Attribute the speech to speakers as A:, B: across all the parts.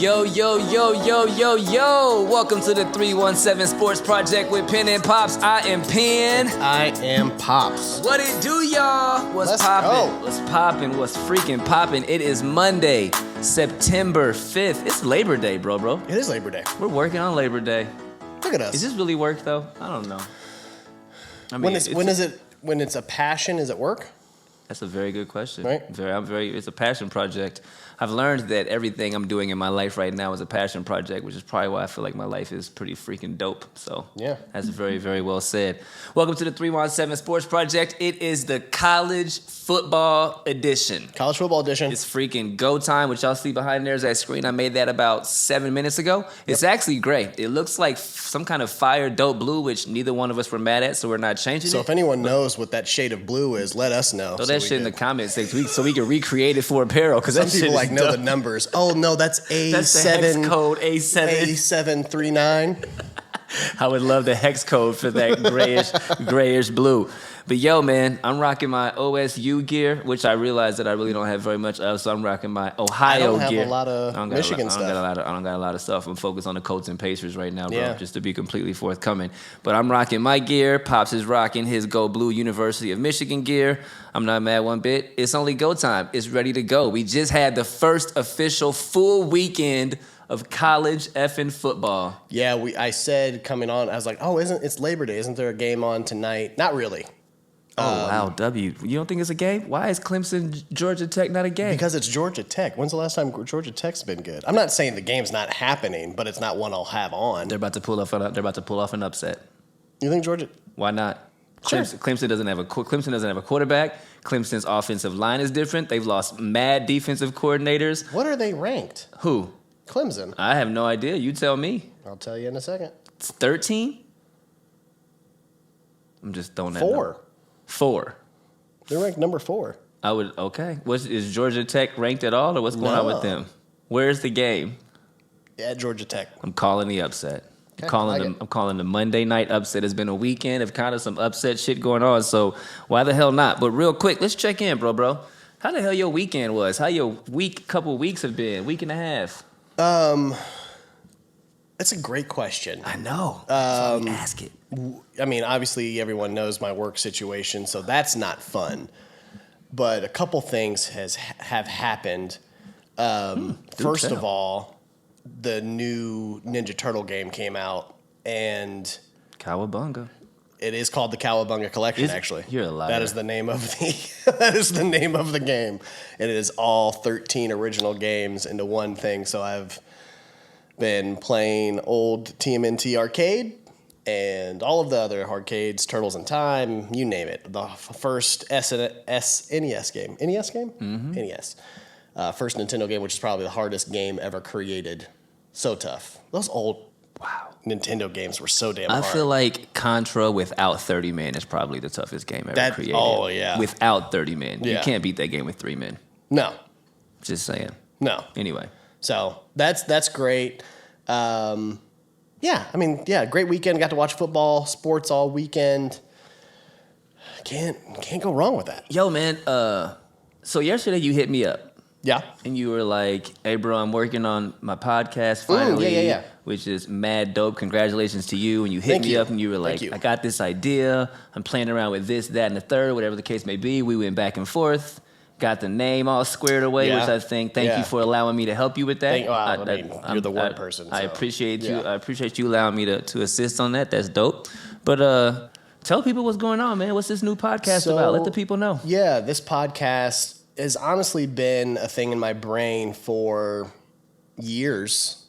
A: Yo, yo, yo, yo, yo, yo. Welcome to the 317 Sports Project with Penn Pops. I am Penn.
B: I am Pops.
A: What it do, y'all? What's poppin'? What's poppin'? What's freaking poppin'? It is Monday, September 5th. It's Labor Day, bro.
B: It is Labor Day.
A: We're working on Labor Day.
B: Look at us.
A: Is this really work, though? I don't know. I
B: mean, when it's a passion, is it work?
A: That's a very good question.
B: Right?
A: It's a passion project. I've learned that everything I'm doing in my life right now is a passion project, which is probably why I feel like my life is pretty freaking dope. So
B: yeah,
A: that's very, very well said. Welcome to the 317 Sports Project. It is the college football edition.
B: College football edition.
A: It's freaking go time. What y'all see behind there is that screen. I made that about 7 minutes ago. It's actually great. It looks like some kind of fire dope blue, which neither one of us were mad at, so we're not changing it.
B: So if anyone knows what that shade of blue is, let us know.
A: Throw that shit in the comments so we can recreate it for apparel. Because
B: some people know the numbers. Oh no, that's A7.
A: That's the hex code A7.
B: A739.
A: I would love the hex code for that grayish blue. But yo, man, I'm rocking my OSU gear, which I realize that I really don't have very much of, so I'm rocking my Ohio gear.
B: I don't have a lot of Michigan stuff.
A: I don't got a lot of stuff. I'm focused on the Colts and Pacers right now, bro, just to be completely forthcoming. But I'm rocking my gear. Pops is rocking his Go Blue University of Michigan gear. I'm not mad one bit. It's only go time. It's ready to go. We just had the first official full weekend of college effing football.
B: Yeah, I said coming on, I was like, it's Labor Day. Isn't there a game on tonight? Not really.
A: Oh, wow, W. You don't think it's a game? Why is Clemson, Georgia Tech not a game?
B: Because it's Georgia Tech. When's the last time Georgia Tech's been good? I'm not saying the game's not happening, but it's not one I'll have on.
A: They're about to pull off an upset.
B: You think Georgia?
A: Why not?
B: Sure.
A: Clemson doesn't have a quarterback. Clemson's offensive line is different. They've lost mad defensive coordinators.
B: What are they ranked?
A: Who?
B: Clemson.
A: I have no idea. You tell me.
B: I'll tell you in a second.
A: It's 13? I'm just throwing that. 4.
B: They're ranked number 4.
A: Okay. Is Georgia Tech ranked at all, or what's going on with them? Where's the game?
B: At Georgia Tech.
A: I'm calling the upset.
B: Okay,
A: I'm calling the Monday night upset. It's been a weekend of kind of some upset shit going on, so why the hell not? But real quick, let's check in, bro. How the hell your weekend was? How your couple weeks have been? Week and a half?
B: That's a great question.
A: I know. Ask it.
B: I mean, obviously everyone knows my work situation, so that's not fun. But a couple things have happened. First of all, the new Ninja Turtle game came out, and
A: Cowabunga.
B: It is called the Cowabunga Collection, actually.
A: You're a liar.
B: That is the name of the game. It is all 13 original games into one thing. So I've been playing old TMNT Arcade and all of the other arcades, Turtles in Time, you name it. The first NES game. NES game? Mm-hmm. NES. First Nintendo game, which is probably the hardest game ever created. So tough. Those old Nintendo games were so damn hard.
A: I feel like Contra without 30 men is probably the toughest game ever created.
B: Oh, yeah.
A: Without 30 men.
B: Yeah.
A: You can't beat that game with 3 men.
B: No.
A: Just saying.
B: No.
A: Anyway.
B: So that's great. Great weekend. Got to watch football, sports all weekend. Can't go wrong with that.
A: Yo, man. So yesterday you hit me up.
B: Yeah.
A: And you were like, hey, bro, I'm working on my podcast finally.
B: Yeah.
A: Which is mad dope. Congratulations to you. And you hit me up and you were like, I got this idea. I'm playing around with this, that, and the third, whatever the case may be. We went back and forth. Got the name all squared away, which I think, thank you for allowing me to help you with that.
B: You're the one person.
A: I appreciate you. I appreciate you allowing me to assist on that. That's dope. But tell people what's going on, man. What's this new podcast about? Let the people know.
B: Yeah, this podcast has honestly been a thing in my brain for years,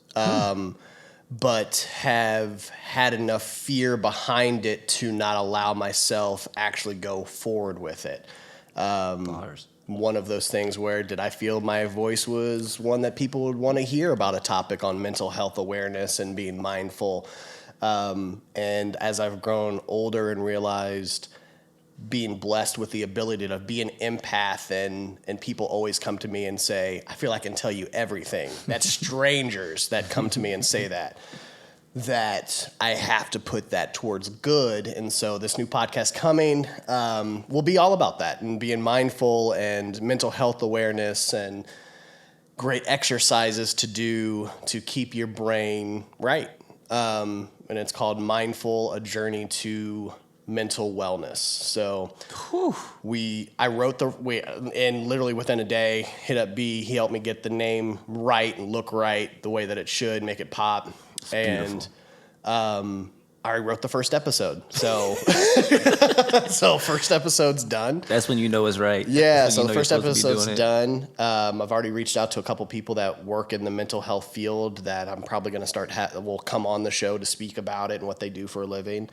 B: but have had enough fear behind it to not allow myself actually go forward with it. One of those things where did I feel my voice was one that people would want to hear about a topic on mental health awareness and being mindful. And as I've grown older and realized being blessed with the ability to be an empath and people always come to me and say, I feel I can tell you everything. That's strangers that come to me and say that I have to put that towards good. And so this new podcast coming will be all about that and being mindful and mental health awareness and great exercises to do to keep your brain right. And it's called Mindful, A Journey to Mental Wellness. So I wrote and literally within a day, hit up B. He helped me get the name right and look right the way that it should, make it pop.
A: It's beautiful.
B: And I already wrote the first episode. So so first episode's done.
A: That's when you know it's right.
B: Yeah, so the first episode's done. I've already reached out to a couple people that work in the mental health field that I'm probably going to start will come on the show to speak about it and what they do for a living.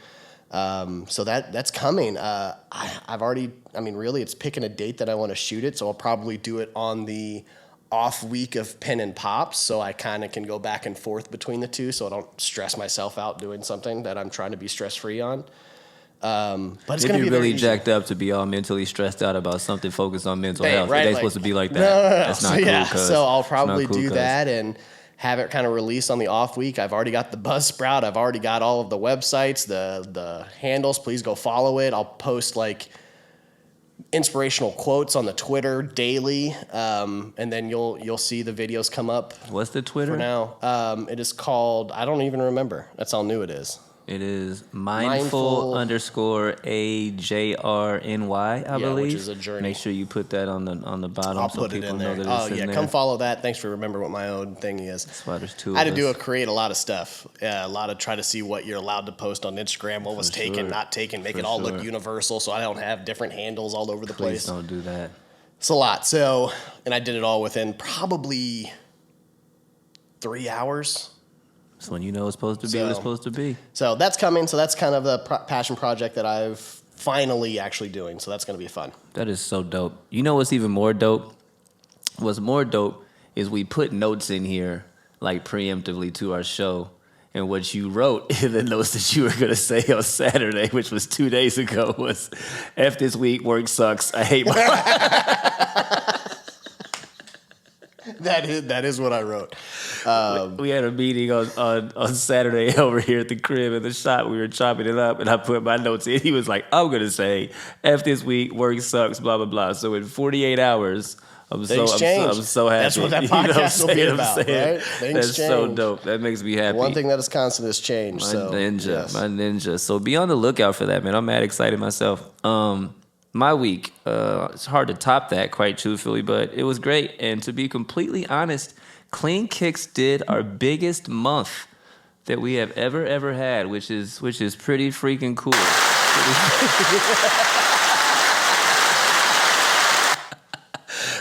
B: So that's coming. I've already, really it's picking a date that I want to shoot it. So I'll probably do it on the off week of Penn Pops. So I kind of can go back and forth between the two. So I don't stress myself out doing something that I'm trying to be stress free on. But it's going to be
A: really jacked up to be all mentally stressed out about something focused on mental health.
B: Right?
A: It ain't supposed to be like that.
B: No.
A: That's not cool.
B: Yeah, so I'll probably do that and have it kind of released on the off week. I've already got the Buzzsprout. I've already got all of the websites, the handles. Please go follow it. I'll post like inspirational quotes on the Twitter daily, and then you'll see the videos come up.
A: What's the Twitter?
B: For now, it is called, I don't even remember. That's how new it is.
A: It is mindful_AJRNY, I believe.
B: Which is a journey.
A: Make sure you put that on the bottom.
B: I'll put it in there. Oh yeah, come follow that. Thanks for remembering what my own thing is.
A: That's why there's two.
B: I had to create a lot of stuff. Yeah, a lot of try to see what you're allowed to post on Instagram, what was taken, not taken, make it all look universal, so I don't have different handles all over the place.
A: Please don't do that.
B: It's a lot. So, and I did it all within probably 3 hours.
A: So when you know it's supposed to be what it's supposed to be.
B: So that's coming. So that's kind of the passion project that I've finally actually doing. So that's going to be fun.
A: That is so dope. You know what's even more dope? What's more dope is we put notes in here like preemptively to our show. And what you wrote in the notes that you were going to say on Saturday, which was 2 days ago, was, F this week, work sucks. I hate my...
B: That is what I wrote.
A: We had a meeting on Saturday over here at the crib in the shop. We were chopping it up, and I put my notes in. He was like, I'm going to say, F this week, work sucks, blah, blah, blah. So in 48 hours, I'm so happy.
B: That's what that podcast will be about, right?
A: That's so dope. That makes me happy.
B: One thing that is constant is change.
A: My ninja. So be on the lookout for that, man. I'm mad excited myself. My week, it's hard to top that, quite truthfully, but it was great. And to be completely honest, Clean Kicks did our biggest month that we have ever had, which is pretty freaking cool.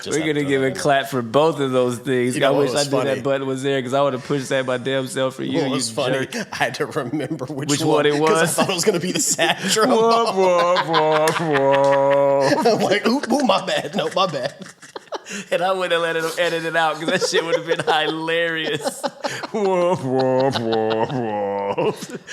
A: We're going to give a clap for both of those things. I wish I knew that button was there because I would have pushed that my damn self for you.
B: What was funny, I had to remember which
A: one it was.
B: Because I thought it was going to be the sad drum. I'm like, ooh, my bad. No, my bad.
A: And I wouldn't have let him edit it out because that shit would have been hilarious.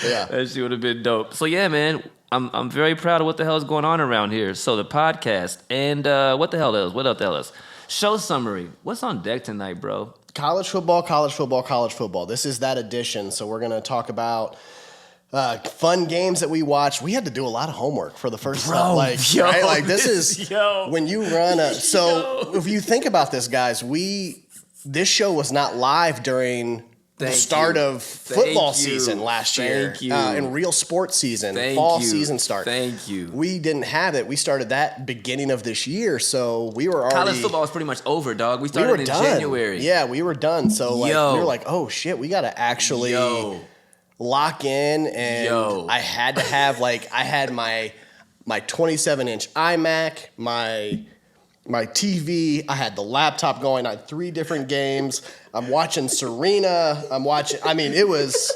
B: Yeah.
A: That shit would have been dope. So yeah, man, I'm very proud of what the hell is going on around here. So the podcast and what the hell else? Show summary. What's on deck tonight, bro?
B: College football. This is that edition. So we're going to talk about fun games that we watched. We had to do a lot of homework for the first time. Right? Like this is when you run if you think about this, guys, this show was not live during the start of football season last year. In real sports season, fall season start.
A: Thank you.
B: We didn't have it. We started that beginning of this year, so we were already...
A: College football was pretty much over, dog. We started in January.
B: Yeah, we were done. So we were like, oh shit, we got to actually lock in. And I had to have I had my 27-inch iMac, my TV, I had the laptop going. I had 3 different games. I'm watching Serena. It was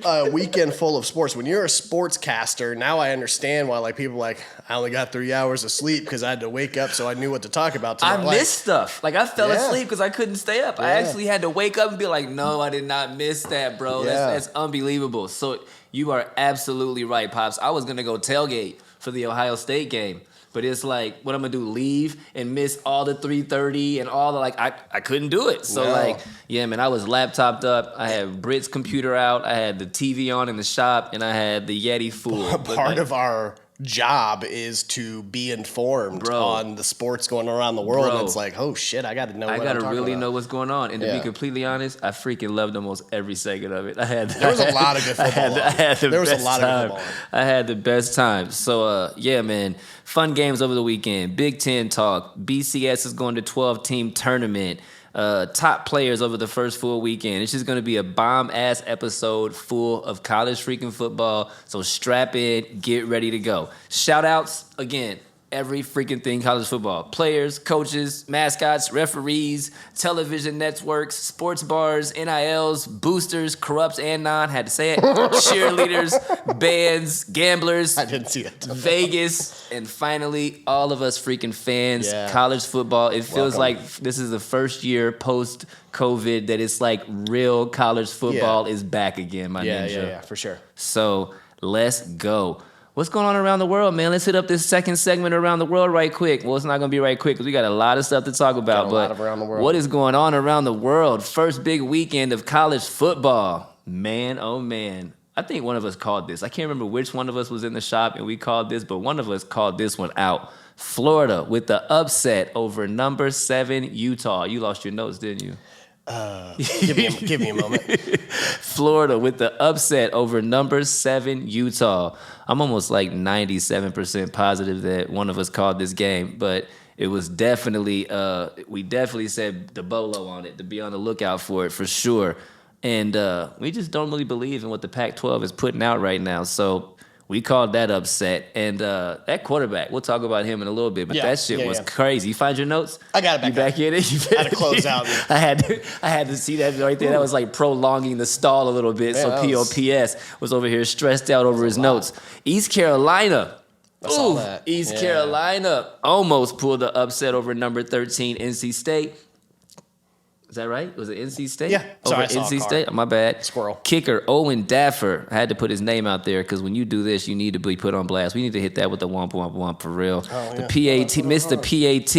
B: a weekend full of sports. When you're a sportscaster, now I understand why people I only got 3 hours of sleep because I had to wake up so I knew what to talk about tomorrow.
A: I missed stuff. I fell asleep because I couldn't stay up. Yeah. I actually had to wake up and be like, no, I did not miss that, bro. Yeah. That's unbelievable. So you are absolutely right, Pops. I was going to go tailgate for the Ohio State game. But it's what I'm going to do, leave and miss all the 3:30 and all the, I couldn't do it. So, man, I was laptopped up. I had Britt's computer out. I had the TV on in the shop, and I had the Yeti full.
B: Part of our job is to be informed on the sports going around the world. And it's like, oh shit, I got to know. I got to
A: really know what's going on. And to be completely honest, I freaking loved almost every second of it. There
B: was a lot of good football. There was a lot of good football.
A: I had the best time. So yeah, man, fun games over the weekend. Big Ten talk. BCS is going to 12-team tournament. Top players over the first full weekend. It's just going to be a bomb-ass episode full of college freaking football. So strap in, get ready to go. Shout-outs, again, every freaking thing college football. Players, coaches, mascots, referees, television networks, sports bars, NILs, boosters, corrupts and non, had to say it, cheerleaders, bands, gamblers.
B: I didn't see that.
A: Vegas, and finally, all of us freaking fans, college football. It feels like this is the first year post-COVID that it's like real college football is back again, my ninja.
B: Yeah, for sure.
A: So let's go. What's going on around the world, man? Let's hit up this second segment around the world right quick. Well, it's not going to be right quick because we got a lot of stuff to talk about. But
B: around the world.
A: What is going on around the world? First big weekend of college football. Man, oh man. I think one of us called this. I can't remember which one of us was in the shop and we called this, but one of us called this one out. Florida with the upset over number 7 Utah. You lost your notes, didn't you?
B: Give me a moment.
A: Florida with the upset over number 7 Utah. I'm almost like 97% positive that one of us called this game, but it was definitely, we definitely said the bolo on it, to be on the lookout for it for sure. And we just don't really believe in what the Pac-12 is putting out right now. So we called that upset. And that quarterback, we'll talk about him in a little bit, but that shit was crazy. You find your notes?
B: I got it back
A: in it?
B: I had to close out.
A: I had to see that right there. That was like prolonging the stall a little bit. Man, so POPS was over here stressed out over his notes. East Carolina.
B: I saw that.
A: East Carolina almost pulled the upset over number 13 NC State. Is that right? Was it NC State?
B: Yeah.
A: Over NC State? Oh, my bad.
B: Squirrel.
A: Kicker, Owen Daffer. I had to put his name out there because when you do this, you need to be put on blast. We need to hit that with the womp, womp, womp for real. The PAT, missed the PAT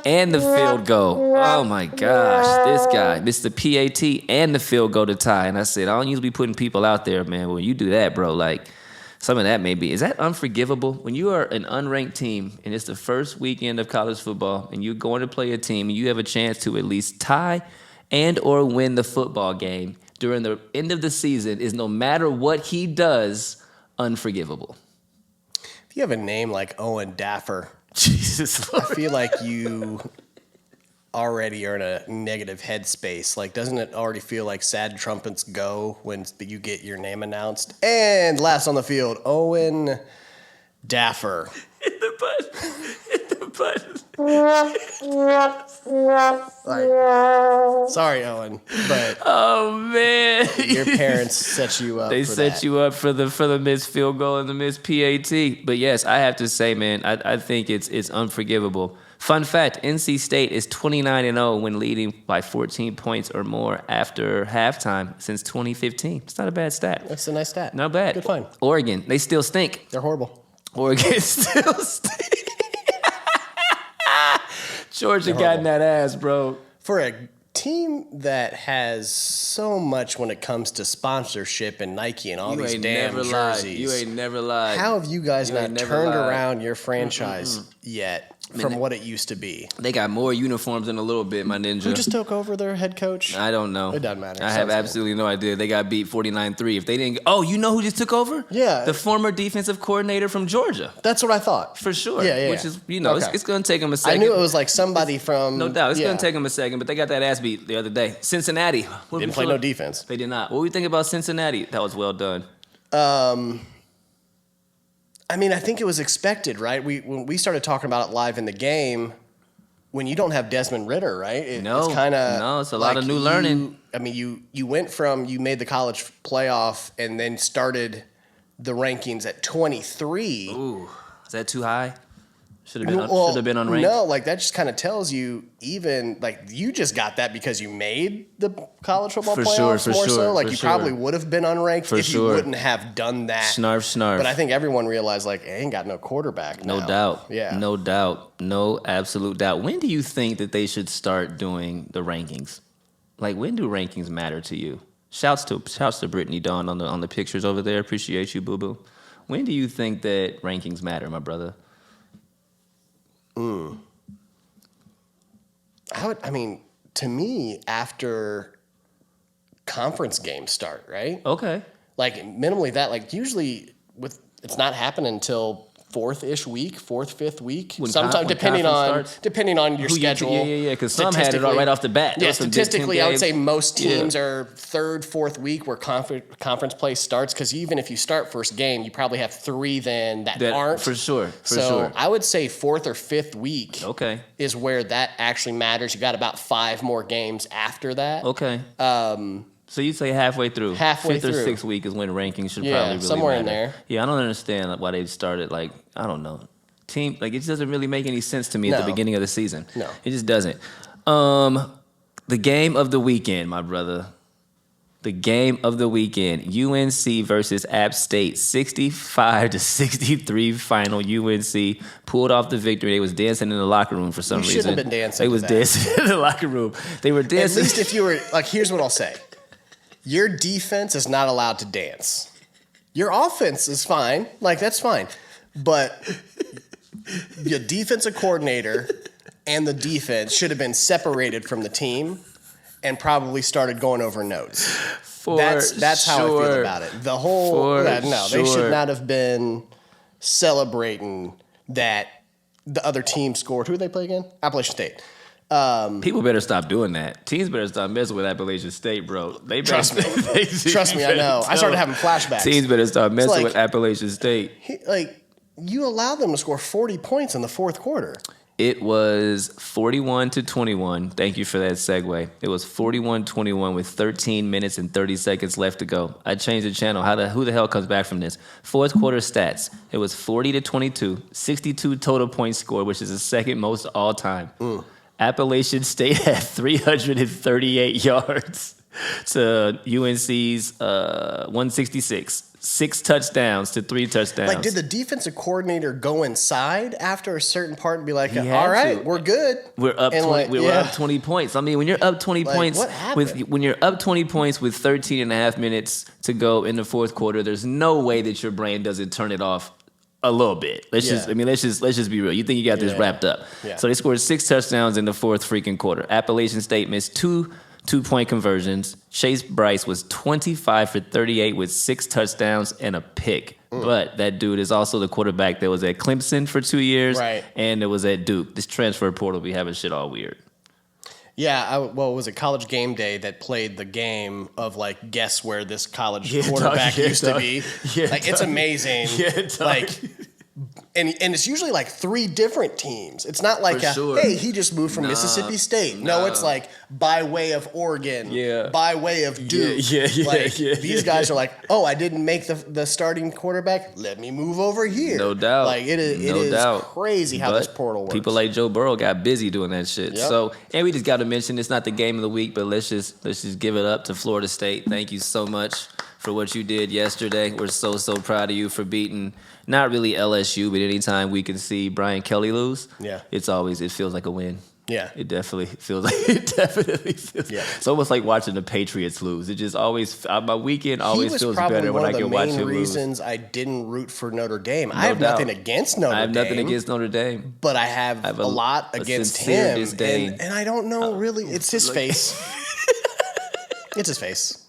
A: and the field goal. Oh, my gosh. This guy missed the PAT and the field goal to tie. And I said, I don't usually be putting people out there, man. When you do that, bro, like, some of that may be. Is that unforgivable? When you are an unranked team and it's the first weekend of college football and you're going to play a team and you have a chance to at least tie and or win the football game during the end of the season, is no matter what he does, unforgivable.
B: If you have a name like Owen Daffer,
A: Jesus Lord.
B: I feel like you already are in a negative headspace. Like, doesn't it already feel like sad trumpets go when you get your name announced? And last on the field, Owen Daffer.
A: Hit the button. Hit the button.
B: Sorry, Owen, but
A: oh man,
B: your parents set you up.
A: They set you up for the missed field goal and the missed PAT. But yes, I have to say, man, I think it's unforgivable. Fun fact, NC State is 29-0 when leading by 14 points or more after halftime since 2015. It's not a bad stat.
B: That's a nice stat.
A: Not bad.
B: Good find.
A: Oregon, they still stink.
B: They're horrible.
A: Oregon still stink. Georgia got in that ass, bro.
B: For a team that has so much when it comes to sponsorship and Nike and all these damn jerseys.
A: You ain't never lied.
B: How have you guys not turned around your franchise yet from what it used to be?
A: They got more uniforms in a little bit, my ninja.
B: Who just took over their head coach?
A: I don't know.
B: It doesn't matter.
A: I have absolutely no idea. They got beat 49-3. If they didn't... Oh, you know who just took over?
B: Yeah.
A: The former defensive coordinator from Georgia.
B: That's what I thought.
A: For sure.
B: Yeah.
A: Which is, it's going to take them a second.
B: I knew it was like somebody from...
A: No doubt. It's going to take them a second, but they got that ass beat the other day. Cincinnati.
B: Didn't play no defense.
A: They did not. What do you think about Cincinnati? That was well done.
B: I mean, I think it was expected, right? When we started talking about it live in the game, when you don't have Desmond Ridder, right? It's kind of...
A: No, it's a lot of new learning.
B: I mean, you went from... You made the college playoff and then started the rankings at 23.
A: Ooh, is that too high? Should have been unranked.
B: No, like that just kind of tells you, even like you just got that because you made the college football playoffs more so. Like you probably would have been unranked if you wouldn't have done that.
A: Snarf.
B: But I think everyone realized like, I ain't got no quarterback now.
A: No doubt.
B: Yeah.
A: No doubt. No absolute doubt. When do you think that they should start doing the rankings? Like, when do rankings matter to you? Shouts to Brittany Dawn on the pictures over there. Appreciate you, boo boo. When do you think that rankings matter, my brother?
B: To me, after conference games start, right?
A: Okay.
B: Like minimally that, like usually it's not happening until fourth, fifth week. Sometimes depending on your schedule.
A: Yeah. Because some had it all right off the bat.
B: Yeah, statistically, I would say most teams are third, fourth week where conference play starts. Because even if you start first game, you probably have 3 then that aren't.
A: For sure.
B: So I would say fourth or fifth week.
A: Okay.
B: Is where that actually matters. You got about 5 more games after that.
A: Okay. So you'd say halfway through. Fifth or sixth week is when rankings should probably really
B: somewhere
A: matter.
B: In there.
A: Yeah, I don't understand why they started, like, I don't know. It doesn't really make any sense to me at the beginning of the season.
B: No.
A: It just doesn't. The game of the weekend, my brother. The game of the weekend. UNC versus App State. 65-63 final. UNC pulled off the victory. They was dancing in the locker room for some reason.
B: You shouldn't have been dancing.
A: They was dancing in the locker room. They were dancing.
B: At least if you were, like, here's what I'll say. Your defense is not allowed to dance. Your offense is fine. Like, that's fine. But the defensive coordinator and the defense should have been separated from the team and probably started going over notes. That's how I feel about it. The whole they should not have been celebrating that the other team scored. Who did they play again? Appalachian State.
A: People better stop doing that. Teams better stop messing with Appalachian State, bro.
B: Trust me, I know. I started having flashbacks.
A: Teams better stop messing with Appalachian State.
B: You allowed them to score 40 points in the fourth quarter.
A: It was 41-21. Thank you for that segue. It was 41-21 with 13 minutes and 30 seconds left to go. I changed the channel. Who the hell comes back from this? Fourth quarter stats. It was 40-22, 62 total points scored, which is the second most all time. Appalachian State had 338 yards to UNC's 166. 6 touchdowns to 3 touchdowns.
B: Like, did the defensive coordinator go inside after a certain part and be like, all right, we're good.
A: We're up 20 points. I mean, when you're up 20 points when you're up 20 points with 13 and a half minutes to go in the fourth quarter, there's no way that your brain doesn't turn it off a little bit. Let's just be real. You think you got this wrapped up. Yeah. So they scored 6 touchdowns in the fourth freaking quarter. Appalachian State missed 2 2-point conversions. Chase Bryce was 25 for 38 with 6 touchdowns and a pick. But that dude is also the quarterback that was at Clemson for 2 years.
B: Right.
A: And it was at Duke. This transfer portal be having shit all weird.
B: Yeah, it was a College Game Day that played the game of, like, guess where this college quarterback used to be. Yeah, like, it's amazing. Yeah, like, and it's usually like 3 different teams. It's not like hey, he just moved from Mississippi State. No, it's like by way of Oregon, by way of Duke. These guys are like, oh, I didn't make the starting quarterback. Let me move over here.
A: No doubt.
B: Like it is crazy how this portal works.
A: People like Joe Burrow got busy doing that shit. Yep. So, and we just got to mention it's not the game of the week, but let's just give it up to Florida State. Thank you so much for what you did yesterday. We're so proud of you for beating not really LSU, but anytime we can see Brian Kelly lose, it feels like a win.
B: Yeah.
A: It definitely feels. It's almost like watching the Patriots lose. It just always, my weekend always feels better when I can watch him lose. He was probably one of the main reasons
B: I didn't root for Notre Dame. I have nothing against Notre Dame.
A: I have nothing against Notre Dame.
B: But I have a lot against him. And I don't know really. It's his face. It's his face.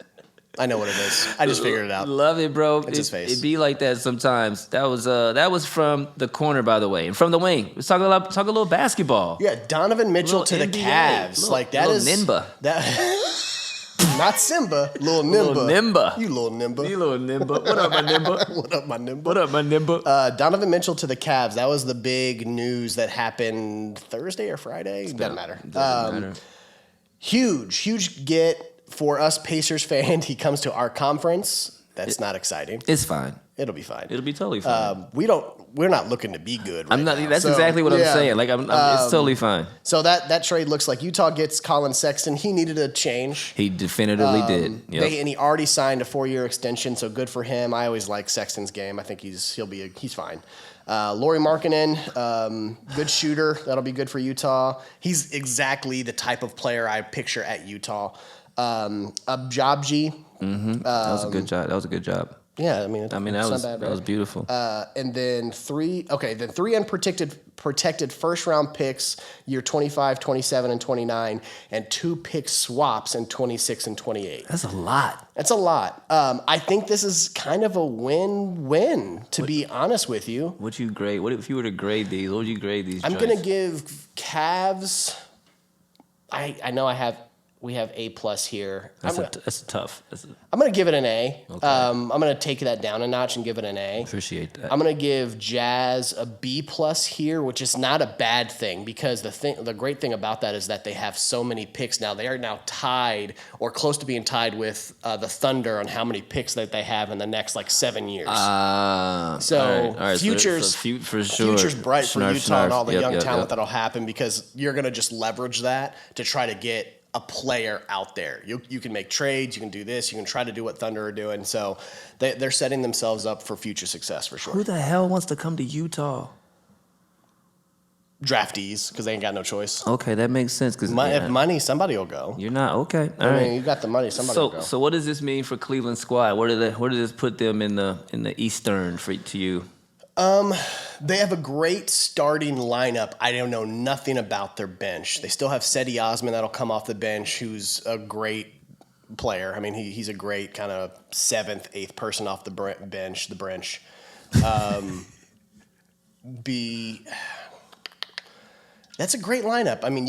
B: I know what it is. I just figured it out.
A: Love it, bro.
B: It's his face.
A: It be like that sometimes. That was from the corner, by the way, and from the wing. Let's talk a little basketball.
B: Yeah, Donovan Mitchell to the Cavs. That is
A: Nimba.
B: Not Simba. Little Nimba. You little Nimba.
A: What up, my Nimba?
B: What up, my Nimba? Donovan Mitchell to the Cavs. That was the big news that happened Thursday or Friday. Doesn't matter. Huge get. For us Pacers fans, he comes to our conference. That's not exciting.
A: It's fine.
B: It'll be fine.
A: It'll be totally fine.
B: We're not looking to be good. Right now.
A: That's exactly what I'm saying. Like it's totally fine.
B: So that trade looks like Utah gets Colin Sexton. He needed a change.
A: He definitively did. Yep.
B: And he already signed a 4-year extension. So good for him. I always like Sexton's game. I think he's fine. Lauri Markkanen, good shooter. That'll be good for Utah. He's exactly the type of player I picture at Utah. Abjabji.
A: That was a good job.
B: Yeah, I mean,
A: that was beautiful.
B: And then three unprotected first round picks year 25, 27, and 29, and 2 pick swaps in 26 and 28.
A: That's a lot.
B: That's a lot. I think this is kind of a win-win, to be honest with you.
A: What you grade? What if you were to grade these? What would you grade these?
B: I'm gonna give Cavs. I know we have A+ here.
A: That's tough.
B: I'm going to give it an A.
A: Okay.
B: I'm going to take that down a notch and give it an A.
A: Appreciate that.
B: I'm going to give Jazz a B+ here, which is not a bad thing because the great thing about that is that they have so many picks now. They are now tied or close to being tied with the Thunder on how many picks that they have in the next 7 years.
A: All right.
B: Future's
A: for sure.
B: Future's bright for Utah and all the young talent that'll happen because you're going to just leverage that to try to get a player out there. You can make trades, you can do this, you can try to do what Thunder are doing. So they're setting themselves up for future success for sure.
A: Who the hell wants to come to Utah?
B: Draftees, because they ain't got no choice.
A: Okay, that makes sense. Because
B: if money, somebody will go.
A: You're not okay.
B: All right. You got the money, somebody will go.
A: So what does this mean for Cleveland squad? Where does this put them in the Eastern to you?
B: They have a great starting lineup. I don't know nothing about their bench. They still have Cedi Osman that'll come off the bench, who's a great player. I mean, he's a great kind of 7th, 8th person off the bench. That's a great lineup. I mean,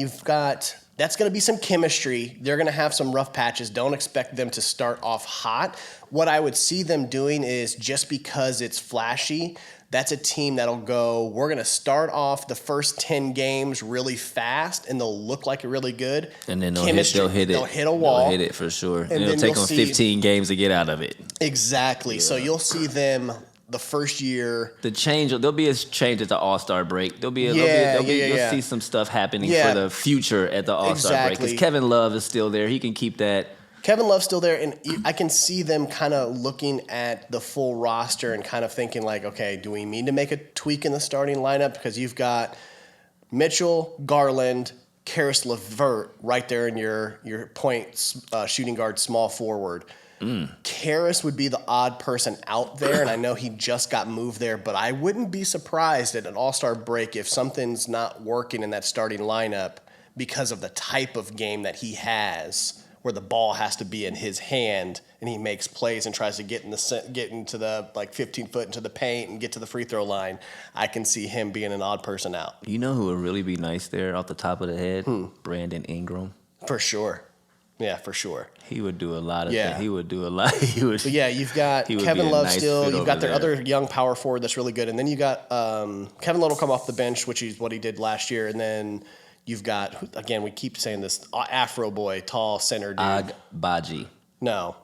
B: that's going to be some chemistry. They're going to have some rough patches. Don't expect them to start off hot. What I would see them doing is just because it's flashy, that's a team that'll go, we're going to start off the first 10 games really fast, and they'll look like really good.
A: And then they'll hit it.
B: They'll hit a wall.
A: They'll hit it for sure. And it'll take them 15 games to get out of it.
B: Exactly. Yeah. So you'll see them the first year.
A: There'll be a change at the All-Star break. You'll see some stuff happening for the future at the All-Star break. Because Kevin Love is still there. He can keep that.
B: Kevin Love's still there, and I can see them kind of looking at the full roster and kind of thinking okay, do we need to make a tweak in the starting lineup? Because you've got Mitchell, Garland, Karis LeVert right there in your point shooting guard, small forward. Karis would be the odd person out there, and I know he just got moved there, but I wouldn't be surprised at an All-Star break if something's not working in that starting lineup because of the type of game that he has, where the ball has to be in his hand and he makes plays and tries to get into the 15 foot into the paint and get to the free throw line. I can see him being an odd person out.
A: You know who would really be nice there off the top of the head? Brandon Ingram.
B: For sure. Yeah, for sure.
A: He would do a lot of things. He would do a lot. But
B: yeah, you've got Kevin Love still. You've got their other young power forward that's really good. And then you got Kevin Love will come off the bench, which is what he did last year. And then you've got, again, we keep saying this, Afro boy, tall center dude.
A: Agbaji.
B: No.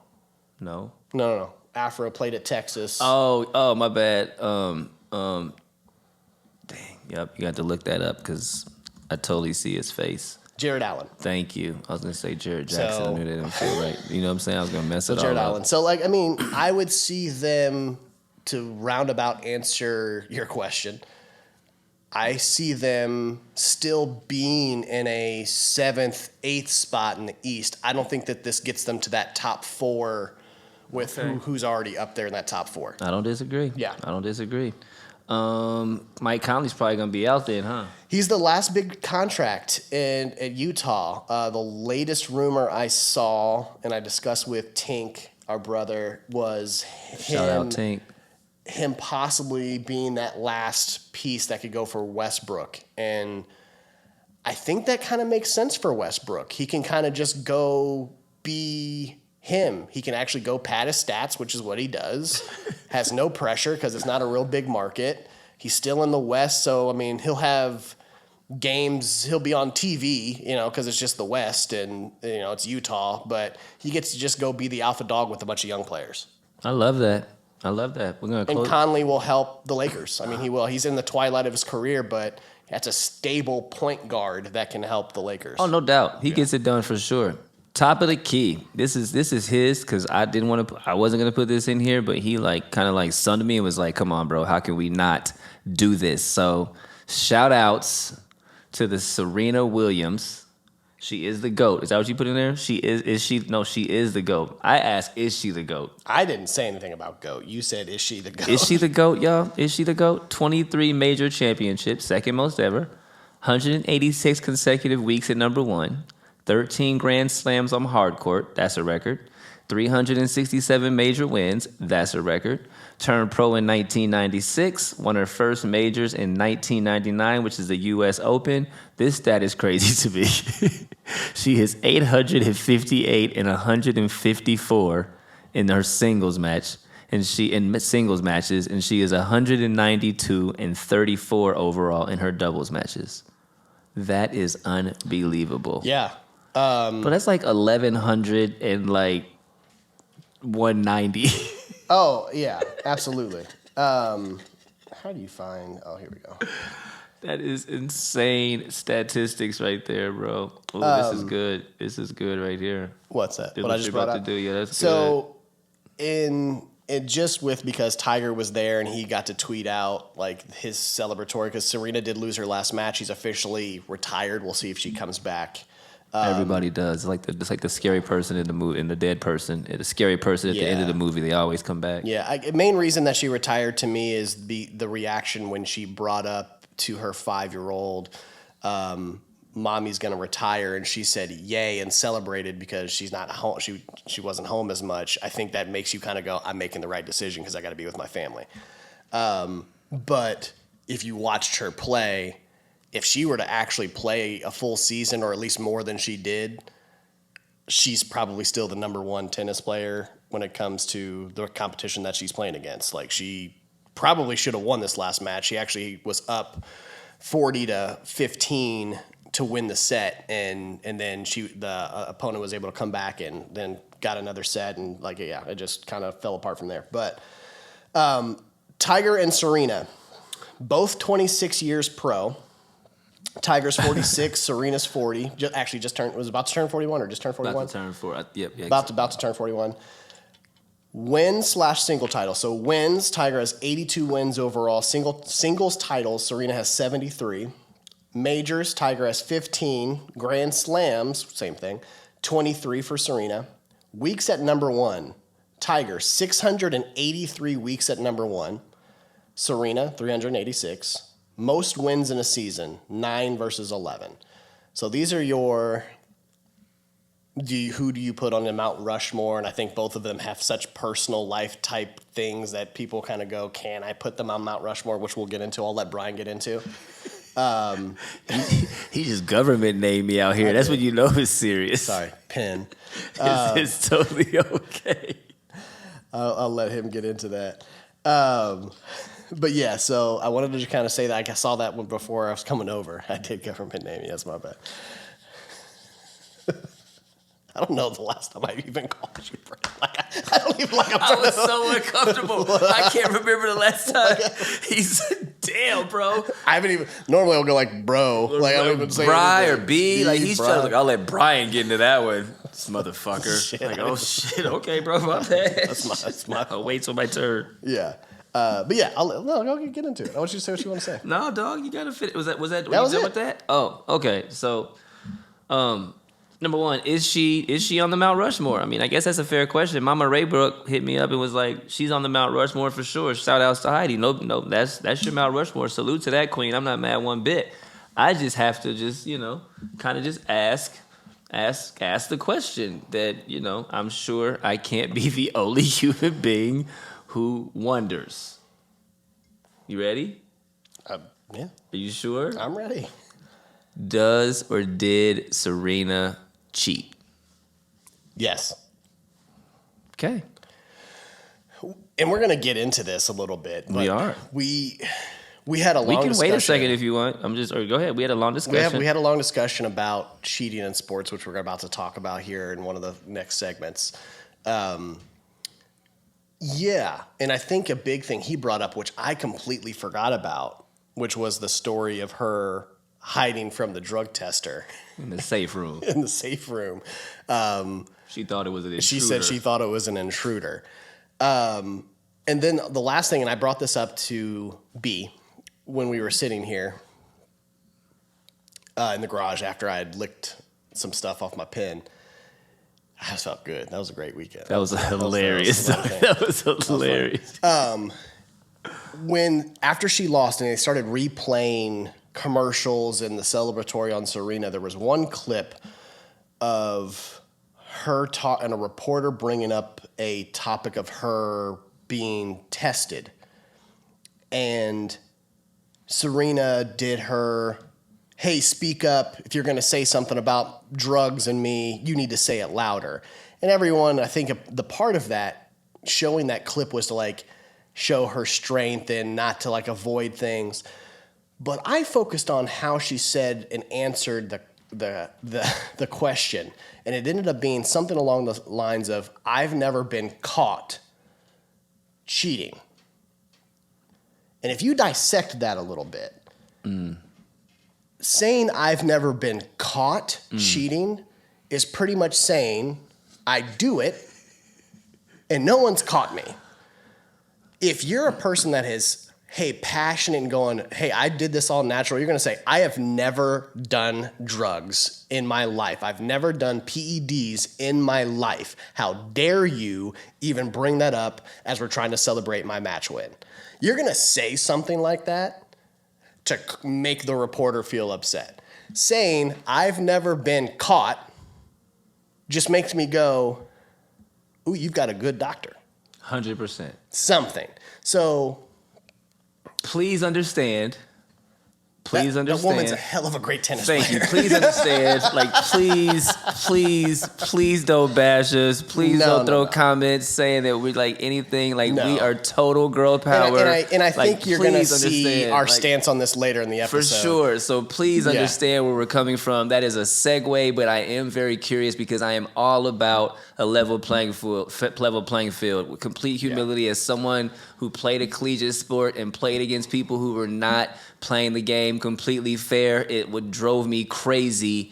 B: Afro played at Texas.
A: Oh, my bad. Dang. Yep, you got to look that up because I totally see his face.
B: Jared Allen.
A: Thank you. I was going to say Jared Jackson. I knew that didn't feel right. You know what I'm saying? I was going to mess it up.
B: Jared Allen. So, I would see them, to roundabout answer your question, I see them still being in a 7th, 8th spot in the East. I don't think that this gets them to that top 4 with who's already up there in that top 4.
A: I don't disagree.
B: Yeah.
A: I don't disagree. Mike Conley's probably going to be out then, huh?
B: He's the last big contract at Utah. The latest rumor I saw, and I discussed with Tink, our brother, was
A: Shout out Tink.
B: Him possibly being that last piece that could go for Westbrook. And I think that kind of makes sense for Westbrook. He can kind of just go be him. He can actually go pad his stats, which is what he does. Has no pressure because it's not a real big market. He's still in the West, so, he'll have games. He'll be on TV, because it's just the West and, it's Utah. But he gets to just go be the alpha dog with a bunch of young players.
A: I love that. We're going to close.
B: And Conley will help the Lakers. He will. He's in the twilight of his career, but that's a stable point guard that can help the Lakers.
A: Oh, no doubt. He gets it done for sure. Top of the key. This is his because I wasn't gonna put this in here, but he kind of sunned me and was like, "Come on, bro, how can we not do this?" So, shout outs to the Serena Williams. She is the GOAT. Is that what you put in there? She is. No, she is the GOAT. I ask, is she the GOAT?
B: I didn't say anything about GOAT. You said, is she the GOAT?
A: Is she the GOAT, y'all? Is she the GOAT? 23 major championships, second most ever. 186 consecutive weeks at number 1. 13 Grand Slams on hard court. That's a record. 367 major wins. That's a record. Turned pro in 1996. Won her first majors in 1999, which is the U.S. Open. This stat is crazy to me. She is 858 and 154 in her singles match, and singles matches, and she is 192 and 34 overall in her doubles matches. That is unbelievable.
B: Yeah.
A: But that's like 1,100 and like 190.
B: Oh, yeah, absolutely. How do you find... Oh, here we go.
A: That is insane statistics right there, bro. Ooh, this is good. This is good right here.
B: What's that?
A: What I just brought up? To do. Yeah, that's
B: so good. Because Tiger was there and he got to tweet out like his celebratory, because Serena did lose her last match. She's officially retired. We'll see if she comes back.
A: Everybody does. It's like the scary person in the movie, and the dead person, and the scary person at the end of the movie. They always come back.
B: Yeah, main reason that she retired to me is the reaction when she brought up to her 5-year-old, mommy's gonna retire, and she said yay and celebrated because she's not home. She wasn't home as much. I think that makes you kind of go, I'm making the right decision because I got to be with my family. But if you watched her play, if she were to actually play a full season, or at least more than she did, she's probably still the number 1 tennis player when it comes to the competition that she's playing against. Like, she probably should have won this last match. She actually was up 40-15 to win the set, and then the opponent was able to come back and then got another set, and it just kind of fell apart from there. But Tiger and Serena, both 26 years pro. Tiger's 46, Serena's 40. Was about to turn 41 or just turned 41?
A: About to turn 4. Yep.
B: About to turn 41. Win/single title. So wins, Tiger has 82 wins overall. Singles titles, Serena has 73. Majors, Tiger has 15. Grand Slams, same thing, 23 for Serena. Weeks at number 1, Tiger, 683 weeks at number 1. Serena, 386. Most wins in a season, 9 versus 11. So these are your... who do you put on the Mount Rushmore? And I think both of them have such personal life type things that people kind of go, can I put them on Mount Rushmore? Which we'll get into. I'll let Brian get into.
A: He just government named me out here. That's when you know it's serious.
B: Sorry, Penn.
A: It's totally okay.
B: I'll let him get into that. But yeah, so I wanted to just kind of say that I saw that one before I was coming over. I did government name you. That's my bad. I don't know the last time I even called you bro. I don't even like.
A: I was so uncomfortable. I can't remember the last time. He's damn, bro.
B: I haven't even. Normally I'll go like bro. Like I don't even say
A: Bri or B. Like he's trying to. I'll let Brian get into that one. This motherfucker.
B: Shit,
A: shit. Okay, bro. My bad.
B: That's my.
A: I'll wait till my turn.
B: Yeah. But yeah, I'll get into it. I want you to say what you want to say.
A: No, dog, you gotta fit. Was that
B: was
A: you
B: it?
A: done with that? Oh, okay. So, number one, is she on the Mount Rushmore? I mean, I guess that's a fair question. Mama Raybrook hit me up and was like, she's on the Mount Rushmore for sure. Shout outs to Heidi. No, that's your Mount Rushmore. Salute to that queen. I'm not mad one bit. I just have to just, kind of just ask the question that, I'm sure I can't be the only human being who wonders. You ready?
B: Yeah.
A: Are you sure?
B: I'm ready.
A: Does or did Serena cheat?
B: Yes.
A: Okay.
B: And we're going to get into this a little bit.
A: We are.
B: We had a long discussion.
A: We can wait a second if you want. Go ahead. We had a long discussion.
B: We had a long discussion about cheating in sports, which we're about to talk about here in one of the next segments. Yeah. And I think a big thing he brought up, which I completely forgot about, which was the story of her hiding from the drug tester.
A: In the safe room.
B: In the safe room.
A: She thought it was an intruder.
B: She said she thought it was an intruder. And then the last thing, and I brought this up to B when we were sitting here in the garage after I had licked some stuff off my pen. I just felt good. That was a great weekend.
A: That was hilarious. That was hilarious.
B: After she lost and they started replaying commercials and the celebratory on Serena, there was one clip of her and a reporter bringing up a topic of her being tested. And Serena did her, hey, speak up. If you're going to say something about drugs and me, you need to say it louder. And everyone, I think the part of that, showing that clip was to like show her strength and not to like avoid things. But I focused on how she said and answered the question. And it ended up being something along the lines of, I've never been caught cheating. And if you dissect that a little bit, saying I've never been caught cheating is pretty much saying I do it and no one's caught me. If you're a person that is, hey, passionate and going, hey, I did this all natural, you're going to say, I have never done drugs in my life. I've never done PEDs in my life. How dare you even bring that up as we're trying to celebrate my match win? You're going to say something like that to make the reporter feel upset. Saying, I've never been caught just makes me go, ooh, you've got a good doctor.
A: 100%.
B: Something. So
A: please understand. Please understand.
B: That woman's a hell of a great tennis player.
A: Thank you. Please understand. Like, please don't bash us. Please don't throw comments saying that we're like anything. Like, we are total girl power.
B: And I think you're going to see our stance on this later in the episode.
A: For sure. So please understand where we're coming from. That is a segue, but I am very curious because I am all about a level playing field with complete humility as someone who played a collegiate sport and played against people who were not playing the game completely fair. It drove me crazy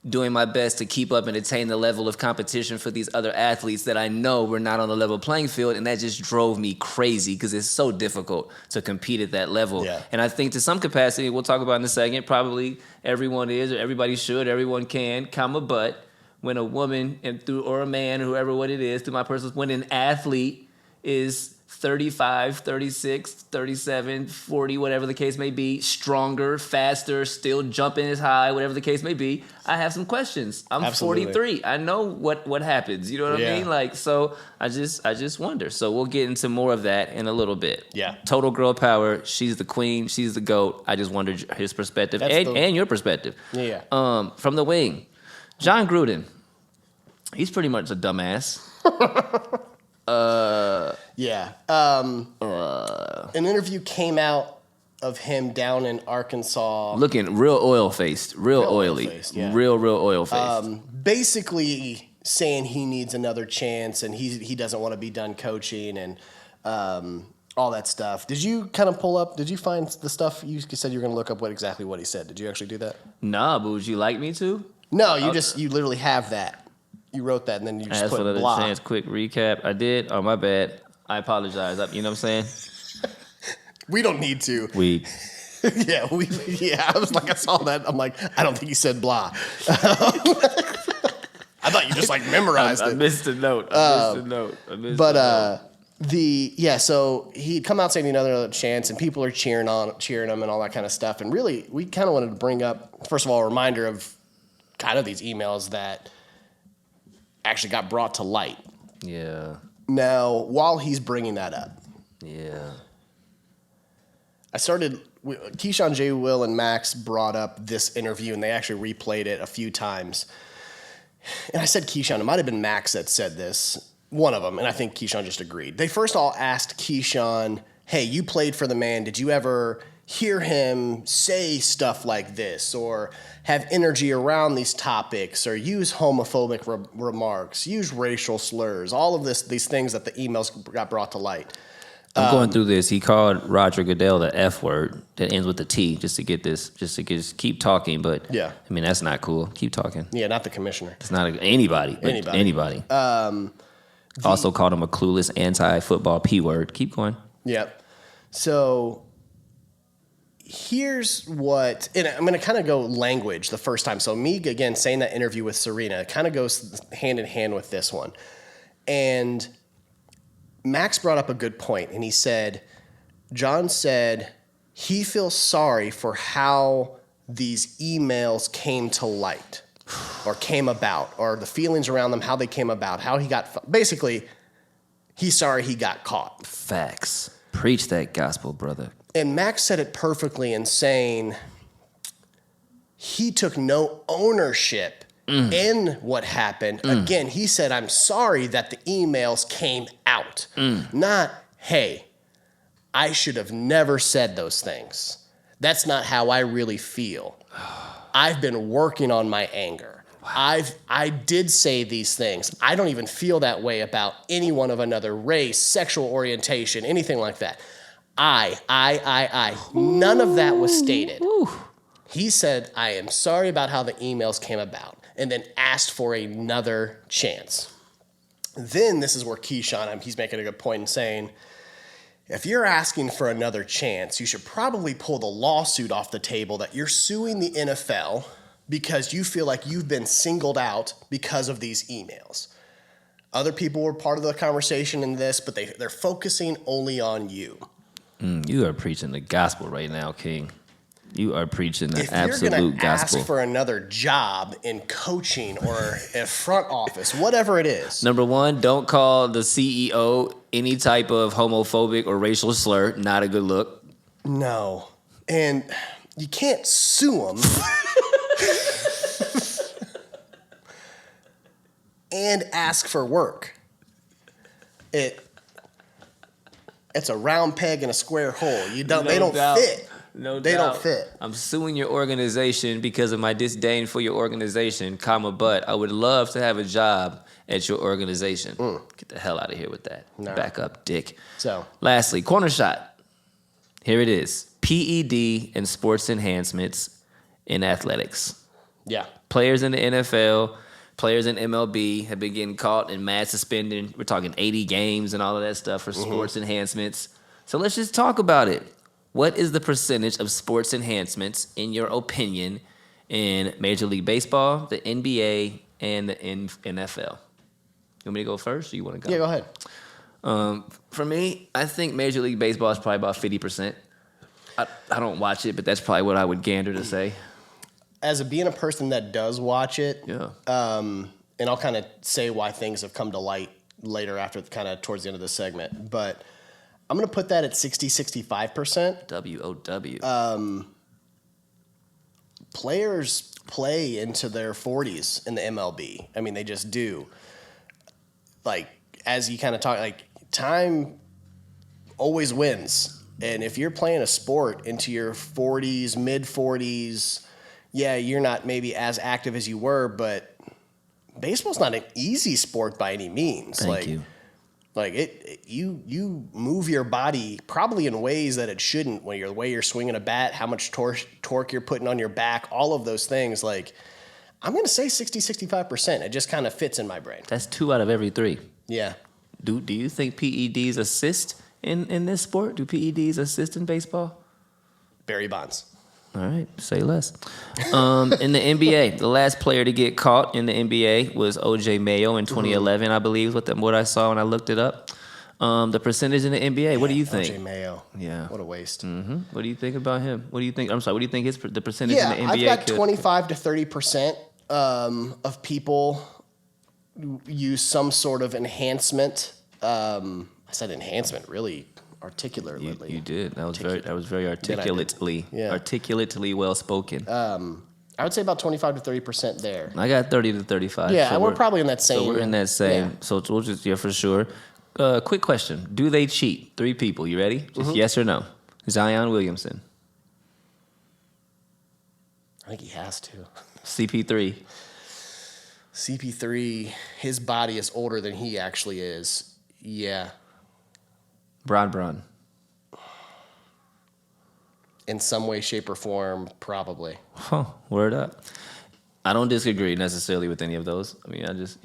A: doing my best to keep up and attain the level of competition for these other athletes that I know were not on the level playing field, and that just drove me crazy because it's so difficult to compete at that level. Yeah. And I think to some capacity, we'll talk about in a second, probably everyone is, or everybody should, everyone can, but when a woman or a man, whoever what it is, through my personal, when an athlete is 35, 36, 37, 40, whatever the case may be, stronger, faster, still jumping as high, whatever the case may be, I have some questions. I'm Absolutely. 43. I know what happens. You know what I mean? Like, so I just wonder. So we'll get into more of that in a little bit. Yeah. Total girl power. She's the queen. She's the GOAT. I just wondered his perspective and your perspective. Yeah. From the wing, John Gruden. He's pretty much a dumbass. An interview came out of him down in Arkansas. Looking real oil-faced, real oily. Real oil-faced.
B: Basically saying he needs another chance and he doesn't want to be done coaching and all that stuff. Did you kind of did you find the stuff? You said you were going to look up exactly what he said. Did you actually do that?
A: Nah, but would you like me to?
B: No, you literally have that. You wrote that and then you just put blah.
A: Asked for chance, quick recap. I did. Oh, my bad. I apologize. You know what I'm saying?
B: We don't need to. I was like, I saw that. I'm like, I don't think he said blah. I thought you just memorized it.
A: I missed a note.
B: So he'd come out saying another chance, and people are cheering him and all that kind of stuff. And really, we kind of wanted to bring up, first of all, a reminder of kind of these emails that actually got brought to light. Yeah. Now, while he's bringing that up, Keyshawn, J. Will, and Max brought up this interview, and they actually replayed it a few times. And I said Keyshawn. It might have been Max that said this, one of them, and I think Keyshawn just agreed. They first all asked Keyshawn, hey, you played for the man. Did you ever hear him say stuff like this or have energy around these topics or use homophobic remarks, use racial slurs, all of these things that the emails got brought to light.
A: I'm going through this. He called Roger Goodell the F word that ends with the T just to keep talking. But I mean, that's not cool. Keep talking.
B: Yeah, not the commissioner.
A: It's not anybody. Also called him a clueless anti-football P word. Keep going.
B: Yep. So here's what, and I'm going to kind of go language the first time. So me, again, saying that interview with Serena kind of goes hand in hand with this one. And Max brought up a good point, and he said, John said he feels sorry for how these emails came to light or came about, or the feelings around them, how they came about, how he got, basically, he's sorry he got caught.
A: Facts. Preach that gospel, brother.
B: And Max said it perfectly in saying he took no ownership in what happened. Again, he said, I'm sorry that the emails came out. Not, hey, I should have never said those things. That's not how I really feel. I've been working on my anger. Wow. I did say these things. I don't even feel that way about anyone of another race, sexual orientation, anything like that. I. None of that was stated.
A: Ooh.
B: He said, I am sorry about how the emails came about, and then asked for another chance. Then this is where Keyshawn, he's making a good point in saying, if you're asking for another chance, you should probably pull the lawsuit off the table that you're suing the NFL because you feel like you've been singled out because of these emails. Other people were part of the conversation in this, but they're focusing only on you.
A: You are preaching the gospel right now, King. You are preaching the absolute
B: gospel. If you're going to
A: gospel.
B: ask for another job in coaching or a front office, whatever it is.
A: Number one, don't call the CEO any type of homophobic or racial slur. Not a good look.
B: No. And you can't sue them. And ask for work. It's a round peg in a square hole. They don't fit.
A: No
B: they
A: doubt.
B: Don't fit.
A: I'm suing your organization because of my disdain for your organization, but I would love to have a job at your organization. Get the hell out of here with that.
B: No.
A: Back up, dick.
B: So,
A: lastly, corner shot. Here it is. PED and sports enhancements in athletics.
B: Yeah.
A: Players in the NFL, players in MLB have been getting caught in mad suspending. We're talking 80 games and all of that stuff for sports enhancements. So let's just talk about it. What is the percentage of sports enhancements, in your opinion, in Major League Baseball, the NBA, and the NFL? You want me to go first, or you want to go?
B: Yeah, go ahead.
A: For me, I think Major League Baseball is probably about 50%. I don't watch it, but that's probably what I would gander to say.
B: As being a person that does watch it,
A: Yeah.
B: And I'll kind of say why things have come to light later after kind of towards the end of the segment, but I'm going to put that at 60-65%.
A: WOW.
B: Players play into their 40s in the MLB. I mean, they just do. Like, as you kind of talk, like, time always wins. And if you're playing a sport into your 40s, mid-40s, yeah, you're not maybe as active as you were, but baseball's not an easy sport by any means.
A: Thank you.
B: Like you move your body probably in ways that it shouldn't. When the way you're swinging a bat, how much torque you're putting on your back, all of those things. Like, I'm going to say 60-65%. It just kind of fits in my brain.
A: That's 2 out of every 3.
B: Yeah.
A: Do you think PEDs assist in this sport? Do PEDs assist in baseball?
B: Barry Bonds.
A: All right, say less. In the NBA, the last player to get caught in the NBA was O.J. Mayo in 2011, I believe, what I saw when I looked it up. The percentage in the NBA, what do you think?
B: O.J. Mayo.
A: Yeah.
B: What a waste.
A: Mm-hmm. What do you think about him? What do you think? I'm sorry, what do you think the percentage in the NBA
B: I've got 25 to 30% of people use some sort of enhancement. I said enhancement, really articulately.
A: You did. That was very articulately well spoken.
B: I would say about 25 to 30% there.
A: I got 30 to 35.
B: Yeah,
A: so
B: we're probably in that same.
A: So we're in that same.
B: Yeah.
A: So we'll just for sure. Quick question: do they cheat? 3 people. You ready? Just yes or no. Zion Williamson.
B: I think he has to.
A: CP3.
B: CP3, his body is older than he actually is. Yeah.
A: Bron.
B: In some way, shape, or form, probably.
A: Huh, word up. I don't disagree necessarily with any of those. I mean, I just,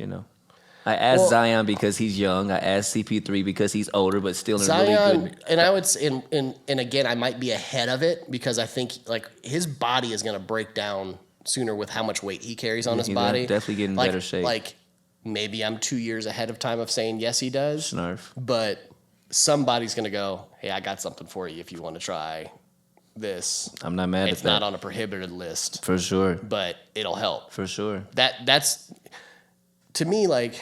A: I asked Zion because he's young. I asked CP3 because he's older, but still in
B: Zion,
A: really good.
B: And I would say, and again, I might be ahead of it because I think like his body is going to break down sooner with how much weight he carries on his body.
A: Definitely getting better shape.
B: Like maybe I'm 2 years ahead of time of saying yes, he does.
A: Snarf.
B: But somebody's going to go, hey, I got something for you if you want to try this.
A: I'm not mad at that.
B: It's not on a prohibited list.
A: For sure.
B: But it'll help.
A: For sure.
B: That's to me like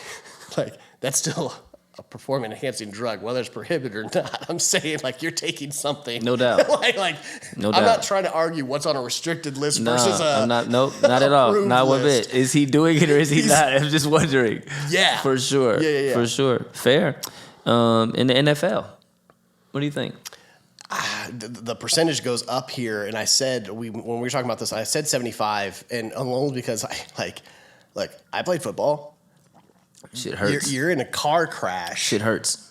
B: that's still a performance enhancing drug, whether it's prohibited or not. I'm saying like you're taking something.
A: No doubt.
B: No doubt. I'm not trying to argue what's on a restricted list versus
A: I'm not. Nope, not at all. Not one bit. Is he doing it or is he not? I'm just wondering.
B: Yeah.
A: For sure.
B: Yeah.
A: For sure. Fair. In the NFL, what do you think?
B: The percentage goes up here, and I said when we were talking about this, I said 75, and only because I played football.
A: Shit hurts.
B: You're in a car crash.
A: Shit hurts.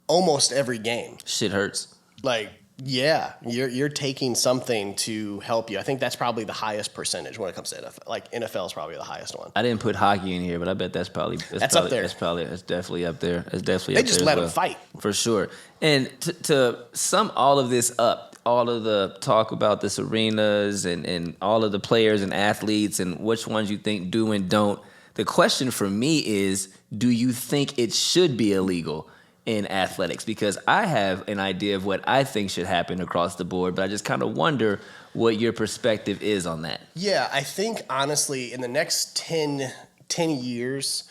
B: Almost every game.
A: Shit hurts.
B: Like, yeah, you're taking something to help you. I think that's probably the highest percentage when it comes to NFL. Like NFL is probably the highest one.
A: I didn't put hockey in here, but I bet that's probably
B: up there.
A: That's definitely up there. It's definitely.
B: They
A: up
B: just
A: there
B: let
A: as
B: them fight
A: for sure. And to sum all of this up, all of the talk about this arenas and all of the players and athletes and which ones you think do and don't. The question for me is, do you think it should be illegal in athletics? Because I have an idea of what I think should happen across the board, but I just kind of wonder what your perspective is on that.
B: Yeah, I think, honestly, in the next 10 years,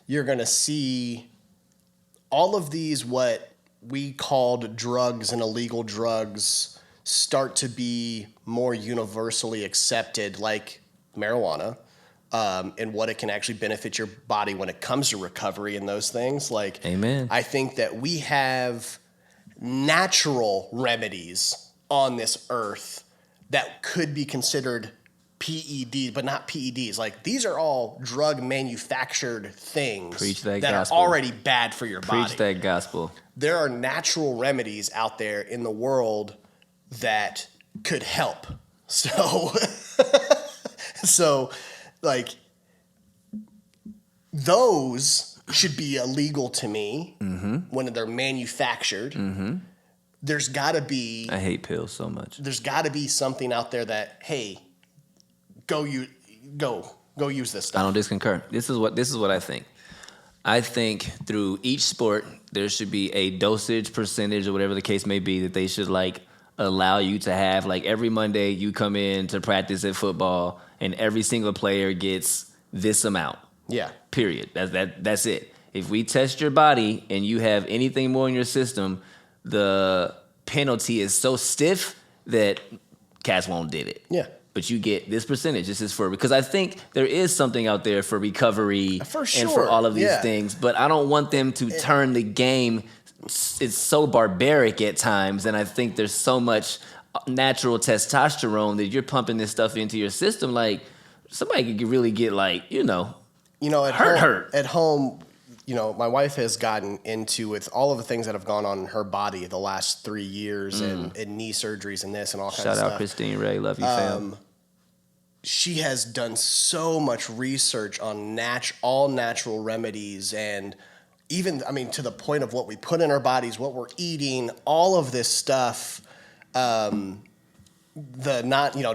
B: you're going to see all of these what we called drugs and illegal drugs start to be more universally accepted, like marijuana. And what it can actually benefit your body when it comes to recovery and those things. Like,
A: amen.
B: I think that we have natural remedies on this earth that could be considered PEDs, but not PEDs. Like, these are all drug manufactured things that
A: gospel.
B: Are already bad for your body.
A: Preach that gospel.
B: There are natural remedies out there in the world that could help. So like, those should be illegal to me when they're manufactured. There's got to be.
A: I hate pills so much.
B: There's got to be something out there that, hey, go use this stuff.
A: I don't disconcur. This is what I think. I think through each sport there should be a dosage percentage or whatever the case may be that they should like allow you to have. Like every Monday you come in to practice at football and every single player gets this amount.
B: Yeah.
A: Period. That's it. If we test your body and you have anything more in your system, the penalty is so stiff that cats won't did it.
B: Yeah.
A: But you get this percentage. This is for, because I think there is something out there for recovery
B: for sure.
A: and for all of these things. But I don't want them to turn the game. It's so barbaric at times, and I think there's so much natural testosterone that you're pumping this stuff into your system. Like, somebody could really get like,
B: at home, my wife has gotten into with all of the things that have gone on in her body the last 3 years and knee surgeries and this and all kinds of stuff.
A: Shout out Christine Ray. Love you, fam.
B: She has done so much research on all natural remedies and even, to the point of what we put in our bodies, what we're eating, all of this stuff.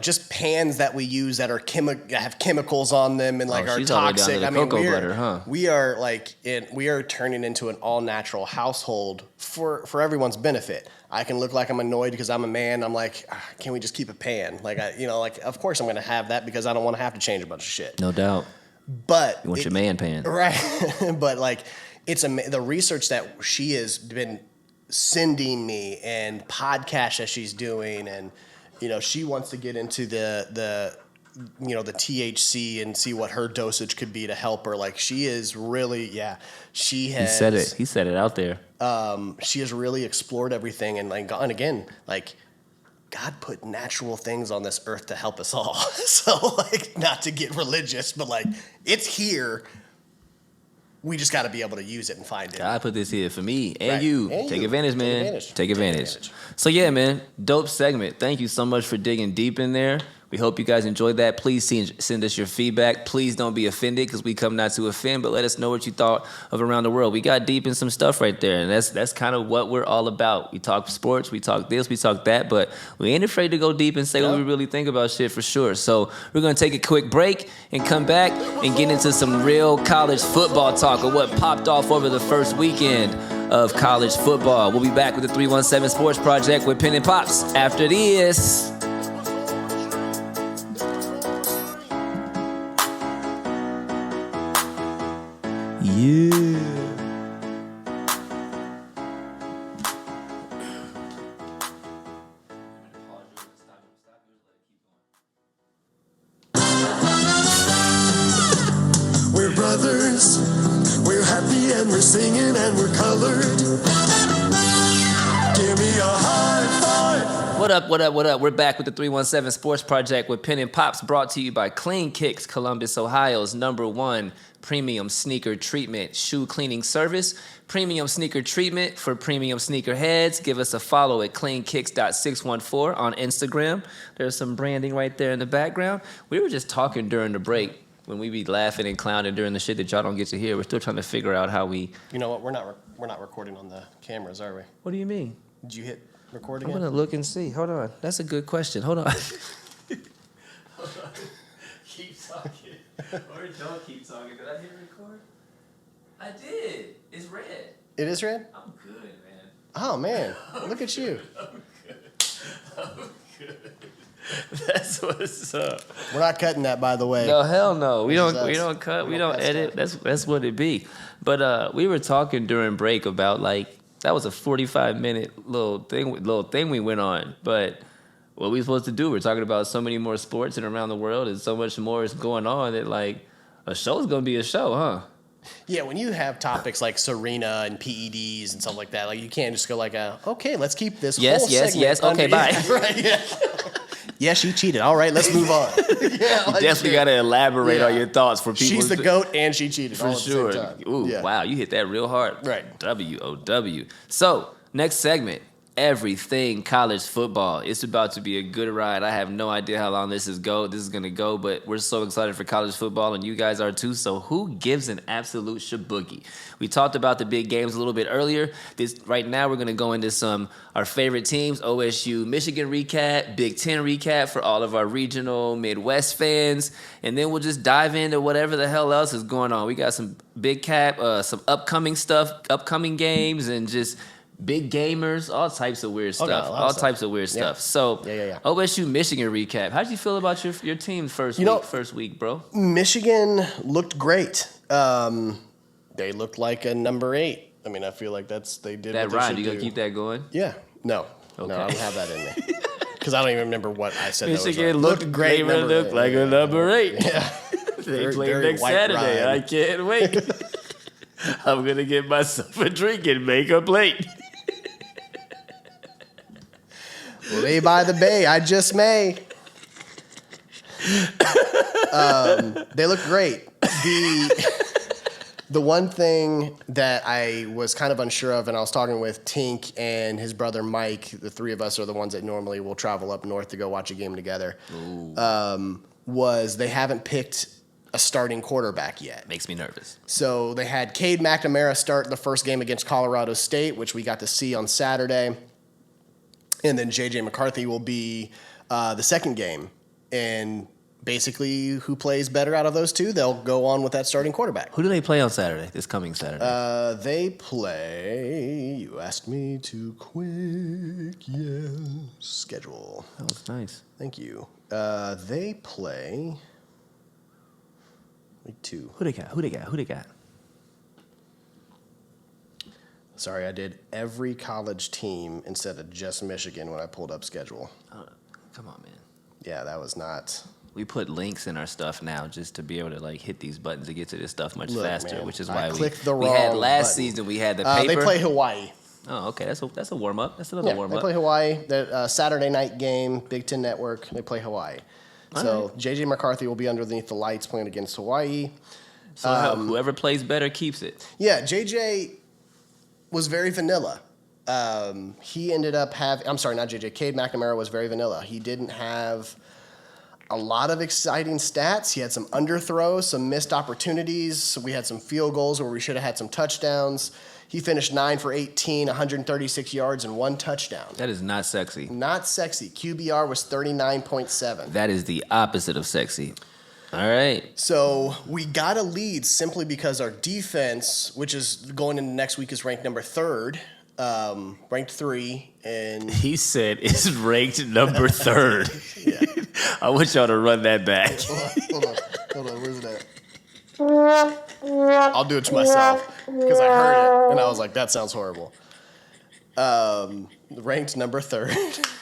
B: Just pans that we use that are have chemicals on them and are toxic. We are turning into an all natural household for everyone's benefit. I can look like I'm annoyed because I'm a man. I'm like, can we just keep a pan? Of course I'm going to have that because I don't want to have to change a bunch of shit.
A: No doubt.
B: But
A: you want your man pan,
B: right? But it's the research that she has been sending me and podcasts that she's doing and. She wants to get into the THC and see what her dosage could be to help her. Like, she is really, she has.
A: He said it. He said it out there.
B: She has really explored everything and again, God put natural things on this earth to help us all. So, not to get religious, but it's here. We just got to be able to use it and find it.
A: I put this here for me and
B: right.
A: you.
B: And
A: Take
B: you.
A: advantage, man. Take advantage. So, yeah, man, dope segment. Thank you so much for digging deep in there. We hope you guys enjoyed that. Please send us your feedback. Please don't be offended because we come not to offend, but let us know what you thought of Around the World. We got deep in some stuff right there, and that's kind of what we're all about. We talk sports, we talk this, we talk that, but we ain't afraid to go deep and say what we really think about shit for sure. So we're going to take a quick break and come back and get into some real college football talk of what popped off over the first weekend of college football. We'll be back with the 317 Sports Project with Penn Pops after this. Yeah.
C: We're brothers, we're happy and we're singing and we're colored. Give me a high five.
A: What up, what up, what up? We're back with the 317 Sports Project with Penn Pops, brought to you by Clean Kicks, Columbus, Ohio's #1 premium sneaker treatment shoe cleaning service. Premium sneaker treatment for premium sneakerheads. Give us a follow at cleankicks.614 on Instagram. There's some branding right there in the background. We were just talking during the break when we be laughing and clowning during the shit that y'all don't get to hear. We're still trying to figure out how we...
B: You know what? We're not recording on the cameras, are we?
A: What do you mean?
B: Did you hit record
A: I'm
B: again?
A: going to look and see. Hold on. That's a good question. Hold on. Hold on. Keep talking. Or don't keep talking. Did I hit record? I did. It's red.
B: It is red?
A: I'm good, man.
B: Oh, man. Look at you.
A: I'm good. That's what's up.
B: We're not cutting that, by the way.
A: No, hell no. We don't cut. We don't
B: cut
A: edit.
B: stuff.
A: That's what it be. But we were talking during break about that was a 45-minute little thing we went on. But what we supposed to do? We're talking about so many more sports and around the world, and so much more is going on that a show's gonna be a show, huh?
B: Yeah, when you have topics like Serena and PEDs and stuff like that, you can't just go okay, let's keep this whole segment.
A: Yes. Okay, bye.
B: Right, yeah. Yeah, she cheated. All right, let's move on. Yeah,
A: You definitely got to elaborate on your thoughts for people.
B: She's the GOAT and she cheated
A: For
B: all
A: sure.
B: at the same time.
A: Ooh,
B: Yeah.
A: wow, you hit that real hard.
B: Right.
A: W-O-W. So, next segment, everything college football. It's about to be a good ride. I have no idea how long this is going to go, but we're so excited for college football, and you guys are too, so who gives an absolute shaboogie? We talked about the big games a little bit earlier. Right now, we're going to go into our favorite teams, OSU, Michigan recap, Big Ten recap for all of our regional Midwest fans, and then we'll just dive into whatever the hell else is going on. We got some big cap, some upcoming stuff, upcoming games, and just big gamers, all types of weird stuff.
B: Yeah.
A: So,
B: Yeah.
A: OSU Michigan recap. How did you feel about your team first week, bro?
B: Michigan looked great. They looked like a number 8. I mean, I feel like they did
A: That
B: what they
A: rhyme,
B: should
A: you
B: do.
A: gonna keep that going?
B: Yeah. No.
A: Okay.
B: No, I don't have that in me. Because I don't even remember what I said.
A: Michigan looked great. They looked like a number 8.
B: Yeah.
A: They play
B: very
A: next
B: white
A: Saturday.
B: rhyme.
A: I can't wait. I'm gonna get myself a drink and make a plate.
B: Lay by the bay. I just may. They look great. The one thing that I was kind of unsure of, and I was talking with Tink and his brother Mike, the three of us are the ones that normally will travel up north to go watch a game together, was they haven't picked a starting quarterback yet.
A: Makes me nervous.
B: So they had Cade McNamara start the first game against Colorado State, which we got to see on Saturday. And then J.J. McCarthy will be the second game. And basically, who plays better out of those two, they'll go on with that starting quarterback.
A: Who do they play on Saturday, this coming Saturday?
B: They play, you asked me to quick, schedule.
A: That was nice.
B: Thank you. They play, week 2.
A: Who they got?
B: Sorry, I did every college team instead of just Michigan when I pulled up schedule.
A: Come on, man.
B: Yeah, that was not...
A: We put links in our stuff now just to be able to hit these buttons to get to this stuff much faster,
B: man,
A: which is
B: I
A: why
B: clicked the
A: we had
B: wrong
A: last
B: button.
A: season. We had the paper.
B: They play Hawaii.
A: Oh, okay. That's a warm up. That's another warm
B: They
A: up.
B: play Hawaii. The Saturday night game, Big Ten Network. They play Hawaii. So J.J. McCarthy will be underneath the lights playing against Hawaii.
A: So whoever plays better keeps it.
B: Yeah, J.J. was very vanilla. He ended up having... I'm sorry, not J.J. Cade McNamara was very vanilla. He didn't have... a lot of exciting stats. He had some underthrows, some missed opportunities. We had some field goals where we should have had some touchdowns. He finished 9 for 18, 136 yards, and 1 touchdown.
A: That is not sexy.
B: Not sexy. QBR was 39.7.
A: That is the opposite of sexy. All right.
B: So we got a lead simply because our defense, which is going into next week, is ranked number 3rd. Ranked 3, and
A: He said it's ranked number 3rd.
B: yeah.
A: I want y'all to run that back.
B: Hold on, where's it at? I'll do it to myself because I heard it and I was like, that sounds horrible. Ranked number 3rd.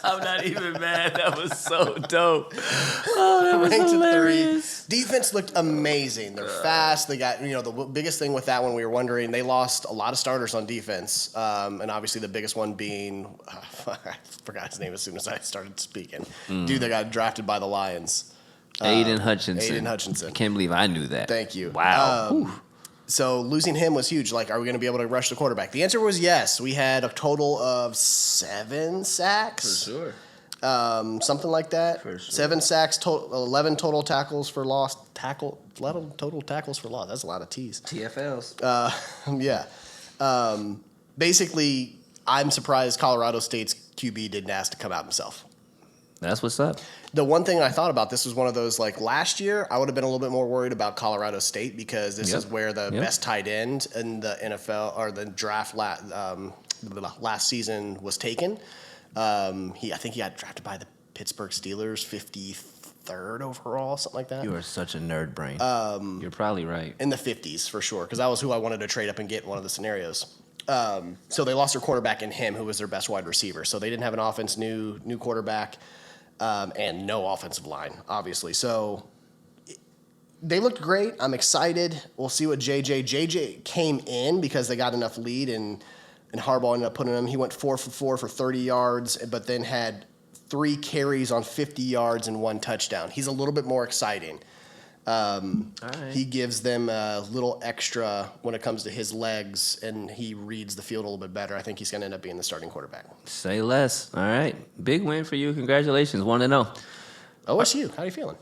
A: I'm not even mad. That was so dope. Oh, that was
B: Ranked
A: hilarious.
B: 3. Defense looked amazing. They're fast. They got, the biggest thing with that one, we were wondering, they lost a lot of starters on defense. And obviously the biggest one being, I forgot his name as soon as I started speaking. Dude that got drafted by the Lions.
A: Aiden Hutchinson.
B: Aiden Hutchinson.
A: I can't believe I knew that.
B: Thank you.
A: Wow.
B: So losing him was huge. Like, are we going to be able to rush the quarterback? The answer was yes. We had a total of 7 sacks.
A: For sure.
B: Something like that.
A: For sure.
B: 7 sacks, 11 total tackles for loss. 11 total tackles for loss. That's a lot of T's.
A: TFLs.
B: Yeah. Basically, I'm surprised Colorado State's QB didn't ask to come out himself.
A: That's what's up.
B: The one thing I thought about, this was one of those, like last year, I would have been a little bit more worried about Colorado State because this is where the best tight end in the NFL or the draft last season was taken. I think he got drafted by the Pittsburgh Steelers, 53rd overall, something like that.
A: You are such a nerd brain. You're probably right.
B: In the 50s, for sure, because that was who I wanted to trade up and get in one of the scenarios. So they lost their quarterback in him, who was their best wide receiver. So they didn't have an offense, new quarterback. And no offensive line, obviously. So they looked great. I'm excited. We'll see what JJ came in because they got enough lead, and Harbaugh ended up putting him. He went 4 for 4 for 30 yards, but then had 3 carries on 50 yards and 1 touchdown. He's a little bit more exciting.
A: All right.
B: He gives them a little extra when it comes to his legs, and he reads the field a little bit better. I think he's going to end up being the starting quarterback.
A: Say less. All right. Big win for you. Congratulations. 1-0.
B: OSU, how are you feeling?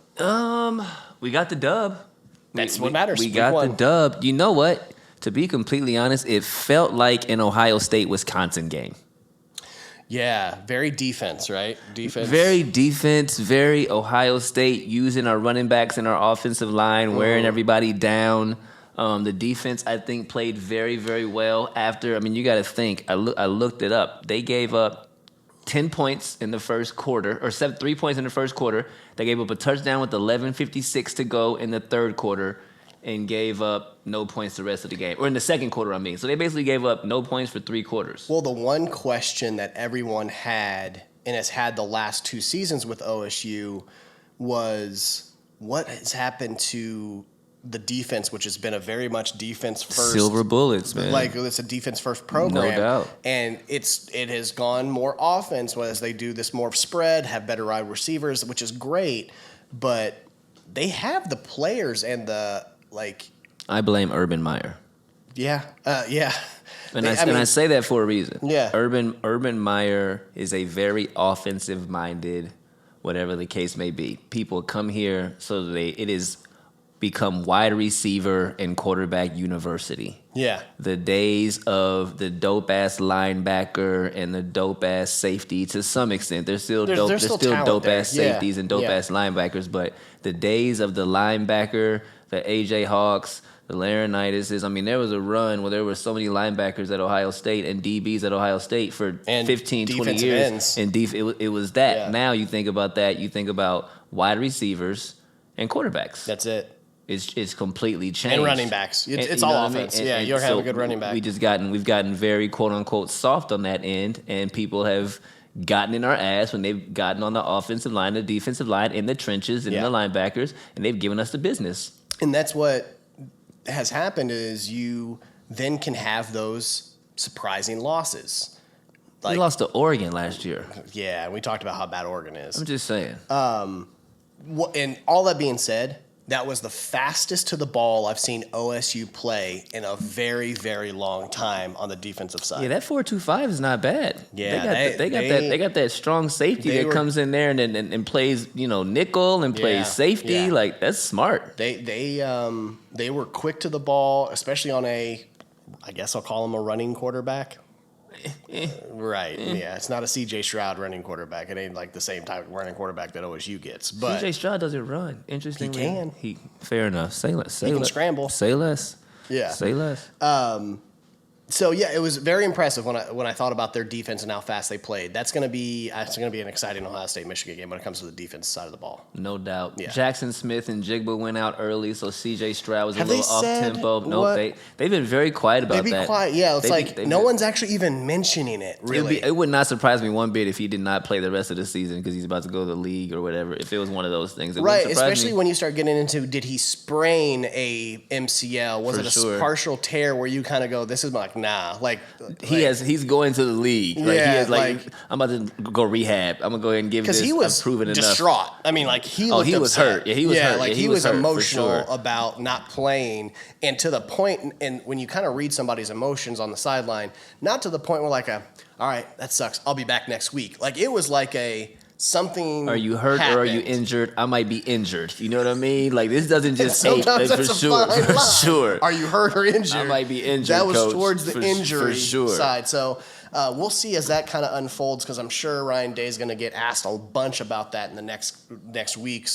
A: We got the dub.
B: That's what matters.
A: We
B: Week
A: got
B: 1.
A: the dub. You know what? To be completely honest, it felt like an Ohio State-Wisconsin game.
B: Yeah, very defense, right?
A: Very defense, very Ohio State using our running backs and our offensive line, wearing everybody down. The defense, I think, played very, very well after. I mean, you got to think. I looked it up. They gave up 10 points in the first quarter, or 3 points in the first quarter. They gave up a touchdown with 11:56 to go in the third quarter and gave up no points the rest of the game. Or in the second quarter, I mean. So they basically gave up no points for 3 quarters.
B: Well, the one question that everyone had and has had the last 2 seasons with OSU was what has happened to the defense, which has been a very much defense first.
A: Silver bullets, man.
B: Like, it's a defense first program.
A: No doubt.
B: And it has gone more offense as they do this more spread, have better wide receivers, which is great. But they have the players and the, like...
A: I blame Urban Meyer.
B: Yeah.
A: And I say that for a reason.
B: Yeah.
A: Urban Meyer is a very offensive-minded, whatever the case may be. People come here so that it is become wide receiver and quarterback university.
B: Yeah.
A: The days of the dope-ass linebacker and the dope-ass safety, to some extent, there's still dope-ass safeties and dope-ass linebackers, but the days of the linebacker, the A.J. Hawks, the Laurinaitis, I mean, there was a run where there were so many linebackers at Ohio State and DBs at Ohio State for
B: and
A: 15, 20 years.
B: Ends.
A: And it was that.
B: Yeah.
A: Now you think about that, you think about wide receivers and quarterbacks.
B: That's it.
A: It's completely changed.
B: And running backs. It's all offense. Yeah, you don't have a good running back.
A: We've gotten very quote unquote soft on that end, and people have gotten in our ass when they've gotten on the offensive line, the defensive line, in the trenches, and in the linebackers, and they've given us the business.
B: And that's what has happened is you then can have those surprising losses.
A: We lost to Oregon last year.
B: Yeah, we talked about how bad Oregon is.
A: I'm just saying.
B: And all that being said, That was the fastest to the ball I've seen OSU play in a very, very long time on the defensive side.
A: Yeah, that 4.25 is not bad.
B: Yeah,
A: they got that strong safety that comes in there and plays, nickel and plays safety.
B: Yeah.
A: Like, that's smart.
B: They were quick to the ball, especially on I guess I'll call him a running quarterback. Right. Yeah. It's not a CJ Stroud running quarterback. It ain't like the same type of running quarterback that OSU gets. But
A: CJ Stroud doesn't run. Interestingly,
B: he can.
A: Fair enough. Say less.
B: He can scramble.
A: Say less.
B: Yeah.
A: Say less.
B: So yeah, it was very impressive when I thought about their defense and how fast they played. That's gonna be an exciting Ohio State-Michigan game when it comes to the defense side of the ball.
A: No doubt.
B: Yeah.
A: Jackson Smith and Jigba went out early, so CJ Stroud was
B: Have
A: a little
B: they
A: off
B: said
A: tempo. No,
B: what?
A: they've been very quiet about that.
B: They be quiet. Yeah, it's no one's actually even mentioning it. Really,
A: it would not surprise me one bit if he did not play the rest of the season because he's about to go to the league or whatever. If it was one of those things,
B: right? Especially when you start getting into, did he sprain a MCL? Was it a partial tear where you kind of go, this is like nah, like.
A: He's going to the league. Like,
B: yeah,
A: he has I'm about to go rehab. I'm gonna go ahead and give this.
B: Because he was
A: proven
B: distraught.
A: Enough.
B: I mean, like he
A: was hurt. Yeah, he was hurt.
B: Like
A: yeah,
B: he was
A: hurt,
B: emotional
A: sure.
B: about not playing, and to the point. And when you kind of read somebody's emotions on the sideline, not to the point where all right, that sucks. I'll be back next week. Like it was like something.
A: Are you hurt
B: happened.
A: or are you injured? I might be injured. You know what I mean? Like this doesn't just
B: sometimes
A: for sure. For sure.
B: Are you hurt or injured?
A: I might be injured.
B: That was
A: coach,
B: towards the injury
A: sure.
B: side. So. We'll see as that kind of unfolds because I'm sure Ryan Day is going to get asked a bunch about that in the next week.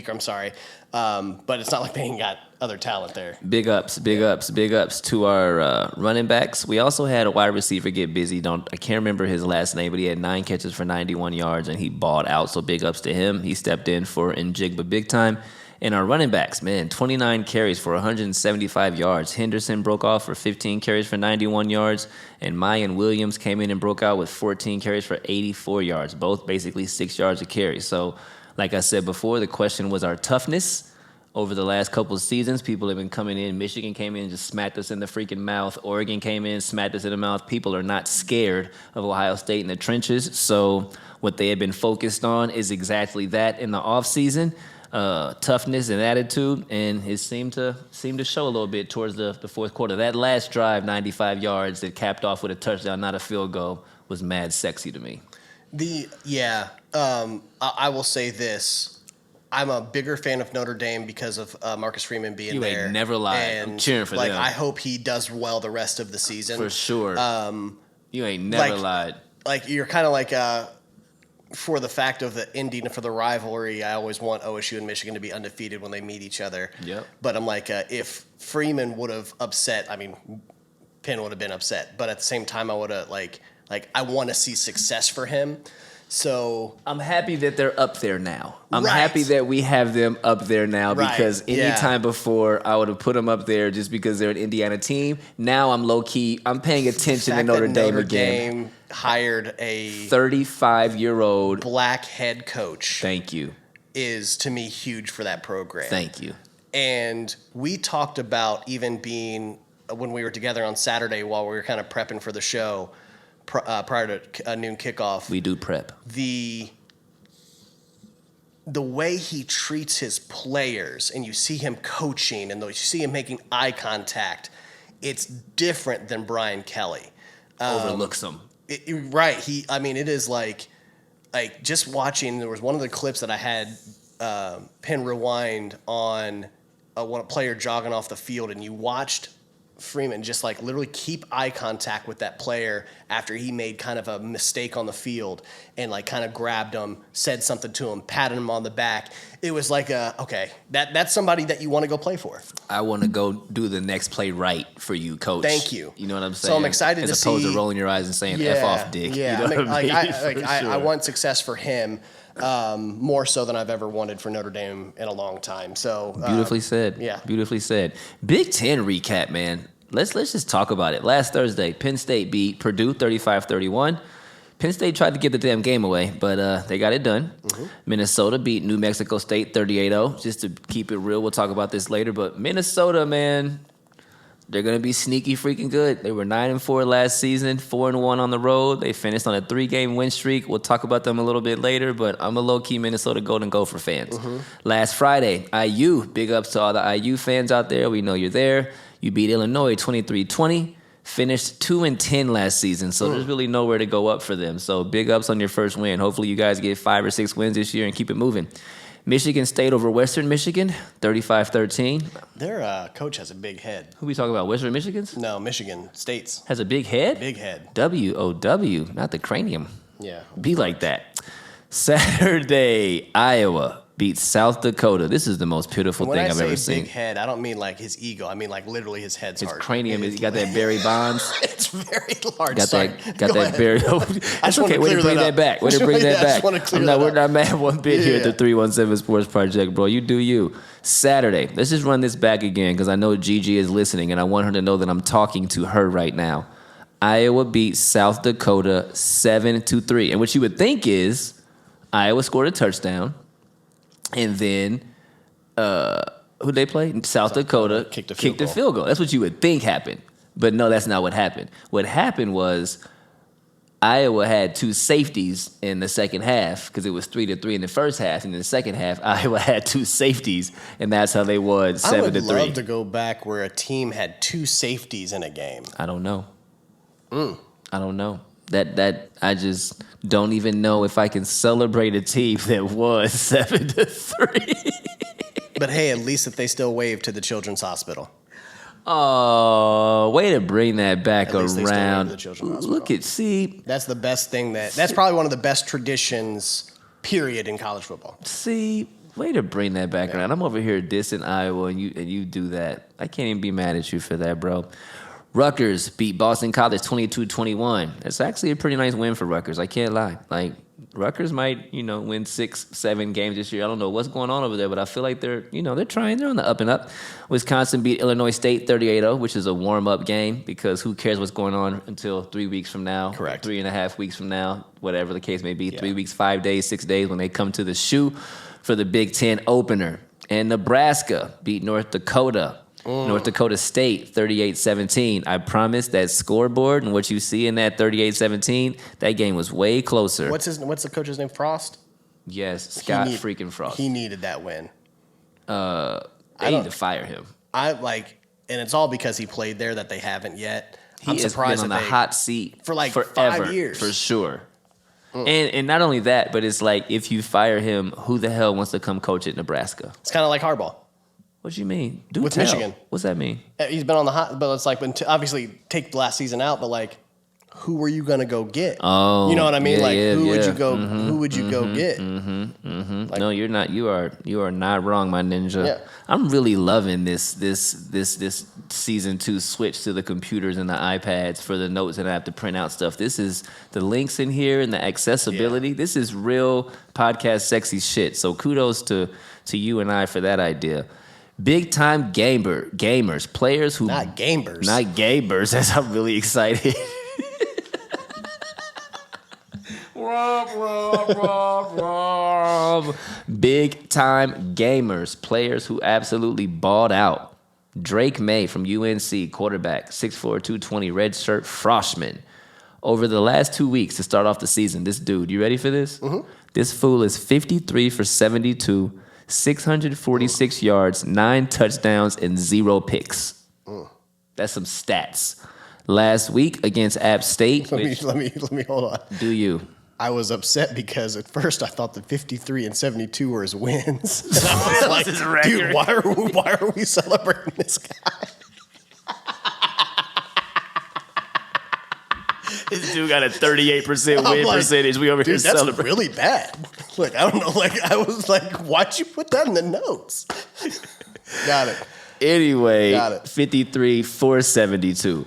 B: I'm sorry, but it's not like they ain't got other talent there.
A: Big ups to our running backs. We also had a wide receiver get busy. I can't remember his last name, but he had 9 catches for 91 yards and he balled out. So big ups to him. He stepped in for Njigba big time. And our running backs, 29 carries for 175 yards. Henderson broke off for 15 carries for 91 yards. And Maye and Williams came in and broke out with 14 carries for 84 yards, both basically 6 yards a carry. So, like I said before, the question was our toughness. Over the last couple of seasons, people have been coming in. Michigan came in and just smacked us in the freaking mouth. Oregon came in, smacked us in the mouth. People are not scared of Ohio State in the trenches. So what they have been focused on is exactly that in the offseason. Toughness and attitude, and it seemed to show a little bit towards the fourth quarter. That last drive, 95 yards, that capped off with a touchdown, not a field goal, was mad sexy to me.
B: I will say this. I'm a bigger fan of Notre Dame because of Marcus Freeman being there.
A: You ain't never lied.
B: And
A: I'm cheering for them.
B: I hope he does well the rest of the season.
A: For sure. You ain't never lied.
B: Like, you're kind of like... for the fact of the ending for the rivalry, I always want OSU and Michigan to be undefeated when they meet each other.
A: Yep.
B: But I'm like, if Freeman would have upset, I mean, Penn would have been upset. But at the same time, I would have, I want to see success for him. So
A: I'm happy that they're up there now. I'm
B: right.
A: happy that we have them up there now
B: right.
A: because anytime before I would have put them up there just because they're an Indiana team. Now I'm low key. I'm paying attention to Notre Dame again.
B: Dame hired a
A: 35-year-old
B: black head coach.
A: Thank you.
B: Is to me huge for that program.
A: Thank you.
B: And we talked about even being when we were together on Saturday while we were kind of prepping for the show. Prior to noon kickoff.
A: We do prep.
B: The way he treats his players, and you see him coaching, and you see him making eye contact, it's different than Brian Kelly.
A: Overlooks him.
B: Right. It is like just watching, there was one of the clips that I had Penn rewind on a player jogging off the field, and you watched Freeman just literally keep eye contact with that player after he made kind of a mistake on the field and kind of grabbed him, said something to him, patted him on the back. It was okay, that's somebody that you want to go play for.
A: I want to go do the next play right for you, coach.
B: Thank you.
A: You know what I'm saying?
B: So I'm excited
A: to see. As opposed to rolling your eyes and saying F off, dick.
B: Yeah,
A: you know what I mean?
B: I want success for him. More so than I've ever wanted for Notre Dame in a long time. So
A: beautifully said.
B: Yeah,
A: beautifully said. Big Ten recap, man. Let's just talk about it. Last Thursday, Penn State beat Purdue 35-31. Penn State tried to give the damn game away, but they got it done. Mm-hmm. Minnesota beat New Mexico State 38-0. Just to keep it real, we'll talk about this later. But Minnesota, man, They're going to be sneaky freaking good. They were 9-4 last season, 4-1 on the road. They finished on a 3-game win streak. We'll talk about them a little bit later, but I'm a low-key Minnesota Golden Gopher fans. Last Friday, IU, big ups to all the IU fans out there. We know you're there. You beat Illinois 23-20. Finished 2-10 last season, so there's really nowhere to go up for them. So big ups on your first win. Hopefully you guys get 5 or 6 wins this year and keep it moving. Michigan State over Western Michigan, 35-13.
B: Their coach has a big head.
A: Who we talking about, Western Michigan's?
B: No, Michigan State's.
A: Has a big head?
B: Big head.
A: W-O-W, not the cranium.
B: Yeah.
A: Be like that. Saturday, Iowa beats South Dakota. This is the most pitiful thing I've ever
B: When I
A: seen.
B: say big head, I don't mean like his ego. I mean like literally his head's
A: His
B: hard.
A: cranium is, you got that Barry Bonds.
B: It's very large.
A: Got
B: Sorry.
A: that
B: Go
A: Barry. It's okay. Way to bring that back. Way to bring that back. We're not mad one bit here at the 317 Sports Project, bro. You do you. Saturday. Let's just run this back again because I know Gigi is listening and I want her to know that I'm talking to her right now. Iowa beat South Dakota 7-3. And what you would think is Iowa scored a touchdown and then who'd they play? South Dakota kicked a field goal. That's what you would think happened. But no, that's not what happened. What happened was Iowa had 2 safeties in the second half because it was 3-3 in the first half. And in the second half, Iowa had 2 safeties, and that's how they won 7-3.
B: I would love to go back where a team had 2 safeties in a game.
A: I don't know. I don't know. That I just don't even know if I can celebrate a team that won 7-3.
B: But hey, at least if they still wave to the Children's Hospital.
A: Oh, way to bring that back around. Look at, see.
B: That's the best thing that's probably one of the best traditions, period, in college football.
A: See, way to bring that back around. I'm over here dissing Iowa and you do that. I can't even be mad at you for that, bro. Rutgers beat Boston College 22-21. That's actually a pretty nice win for Rutgers. I can't lie. Like, Rutgers might, win 6-7 games this year. I don't know what's going on over there, but I feel like they're trying. They're on the up and up. Wisconsin beat Illinois State 38-0, which is a warm-up game because who cares what's going on until 3 weeks from now.
B: Correct.
A: 3.5 weeks from now, whatever the case may be. 3 weeks, 5 days, 6 days when they come to the shoe for the Big Ten opener. And Nebraska beat North Dakota. North Dakota State, 38-17. I promise that scoreboard and what you see in that 38-17, that game was way closer.
B: What's the coach's name? Frost?
A: Yes, Scott freaking Frost.
B: He needed that win.
A: They need to fire him.
B: And it's all because he played there that they haven't yet. I'm surprised
A: been on the hot seat
B: for like
A: forever,
B: 5 years.
A: For sure. And not only that, but it's like if you fire him, who the hell wants to come coach at Nebraska?
B: It's kind of like Harbaugh.
A: What do you mean?
B: With Michigan.
A: What's that mean?
B: He's been on the hot, but it's like, obviously take the last season out, but like, who were you gonna go get?
A: Oh,
B: you know what I mean? Who would you go?
A: Mm-hmm,
B: who would you go get?
A: Like, no, you're not. You are not wrong, my ninja.
B: Yeah.
A: I'm really loving this season 2 switch to the computers and the iPads for the notes, and I have to print out stuff. This is the links in here and the accessibility. Yeah. This is real podcast sexy shit. So kudos to you and I for that idea. Big time gamers, players who
B: not gamers,
A: As I'm really excited. Big time gamers, players who absolutely balled out. Drake Maye from UNC, quarterback, 6'4", 220, red shirt freshman. Over the last 2 weeks to start off the season, this dude, you ready for this? Mm-hmm. This fool is 53 for 72. 646 yards, 9 touchdowns, and 0 picks. That's some stats. Last week against App State.
B: Let me hold on.
A: Do you?
B: I was upset because at first I thought the 53 and 72 were his wins. And I was like,
A: his record.
B: Dude, why are we celebrating this guy?
A: This dude got a 38% win percentage. We over here celebrating.
B: That's really bad. Like, I don't know. Like, I was like, why'd you put that in the notes? Got it.
A: Anyway,
B: Got it.
A: 53, 472.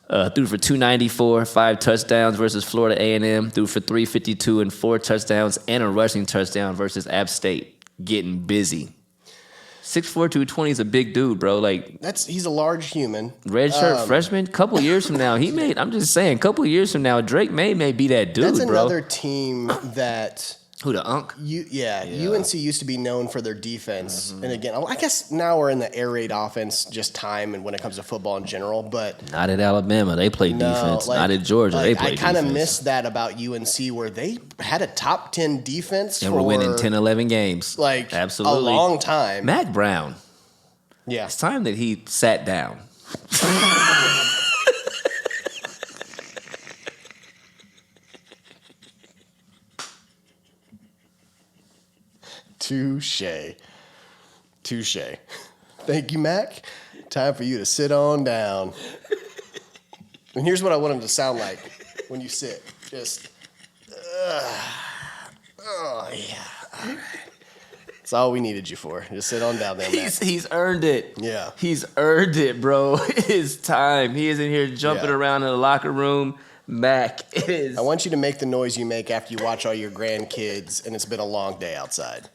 A: Threw for 294, 5 touchdowns versus Florida A&M. Threw for 352 and 4 touchdowns and a rushing touchdown versus App State. Getting busy. 6'4", 220 is a big dude, bro. Like
B: he's a large human.
A: Red shirt freshman. Couple years from now, I'm just saying. Couple years from now, Drake Maye may be that dude,
B: that's
A: bro.
B: That's another team that
A: Who, the Unk?
B: UNC used to be known for their defense. And again, I guess now we're in the air raid offense, just time and when it comes to football in general. But
A: not at Alabama. They play defense. Not at Georgia. They play defense.
B: I kind of miss that about UNC where they had a top 10 defense
A: and were winning 10, 11 games.
B: Like,
A: absolutely.
B: A long time.
A: Mac Brown.
B: Yeah.
A: It's time that he sat down.
B: Touche. Thank you, Mac. Time for you to sit on down. And here's what I want him to sound like when you sit. Just, oh, yeah. All right. That's all we needed you for. Just sit on down there, Mac.
A: He's earned it.
B: Yeah.
A: He's earned it, bro. It's time. He is in here jumping around in the locker room. Mac is.
B: I want you to make the noise you make after you watch all your grandkids and it's been a long day outside.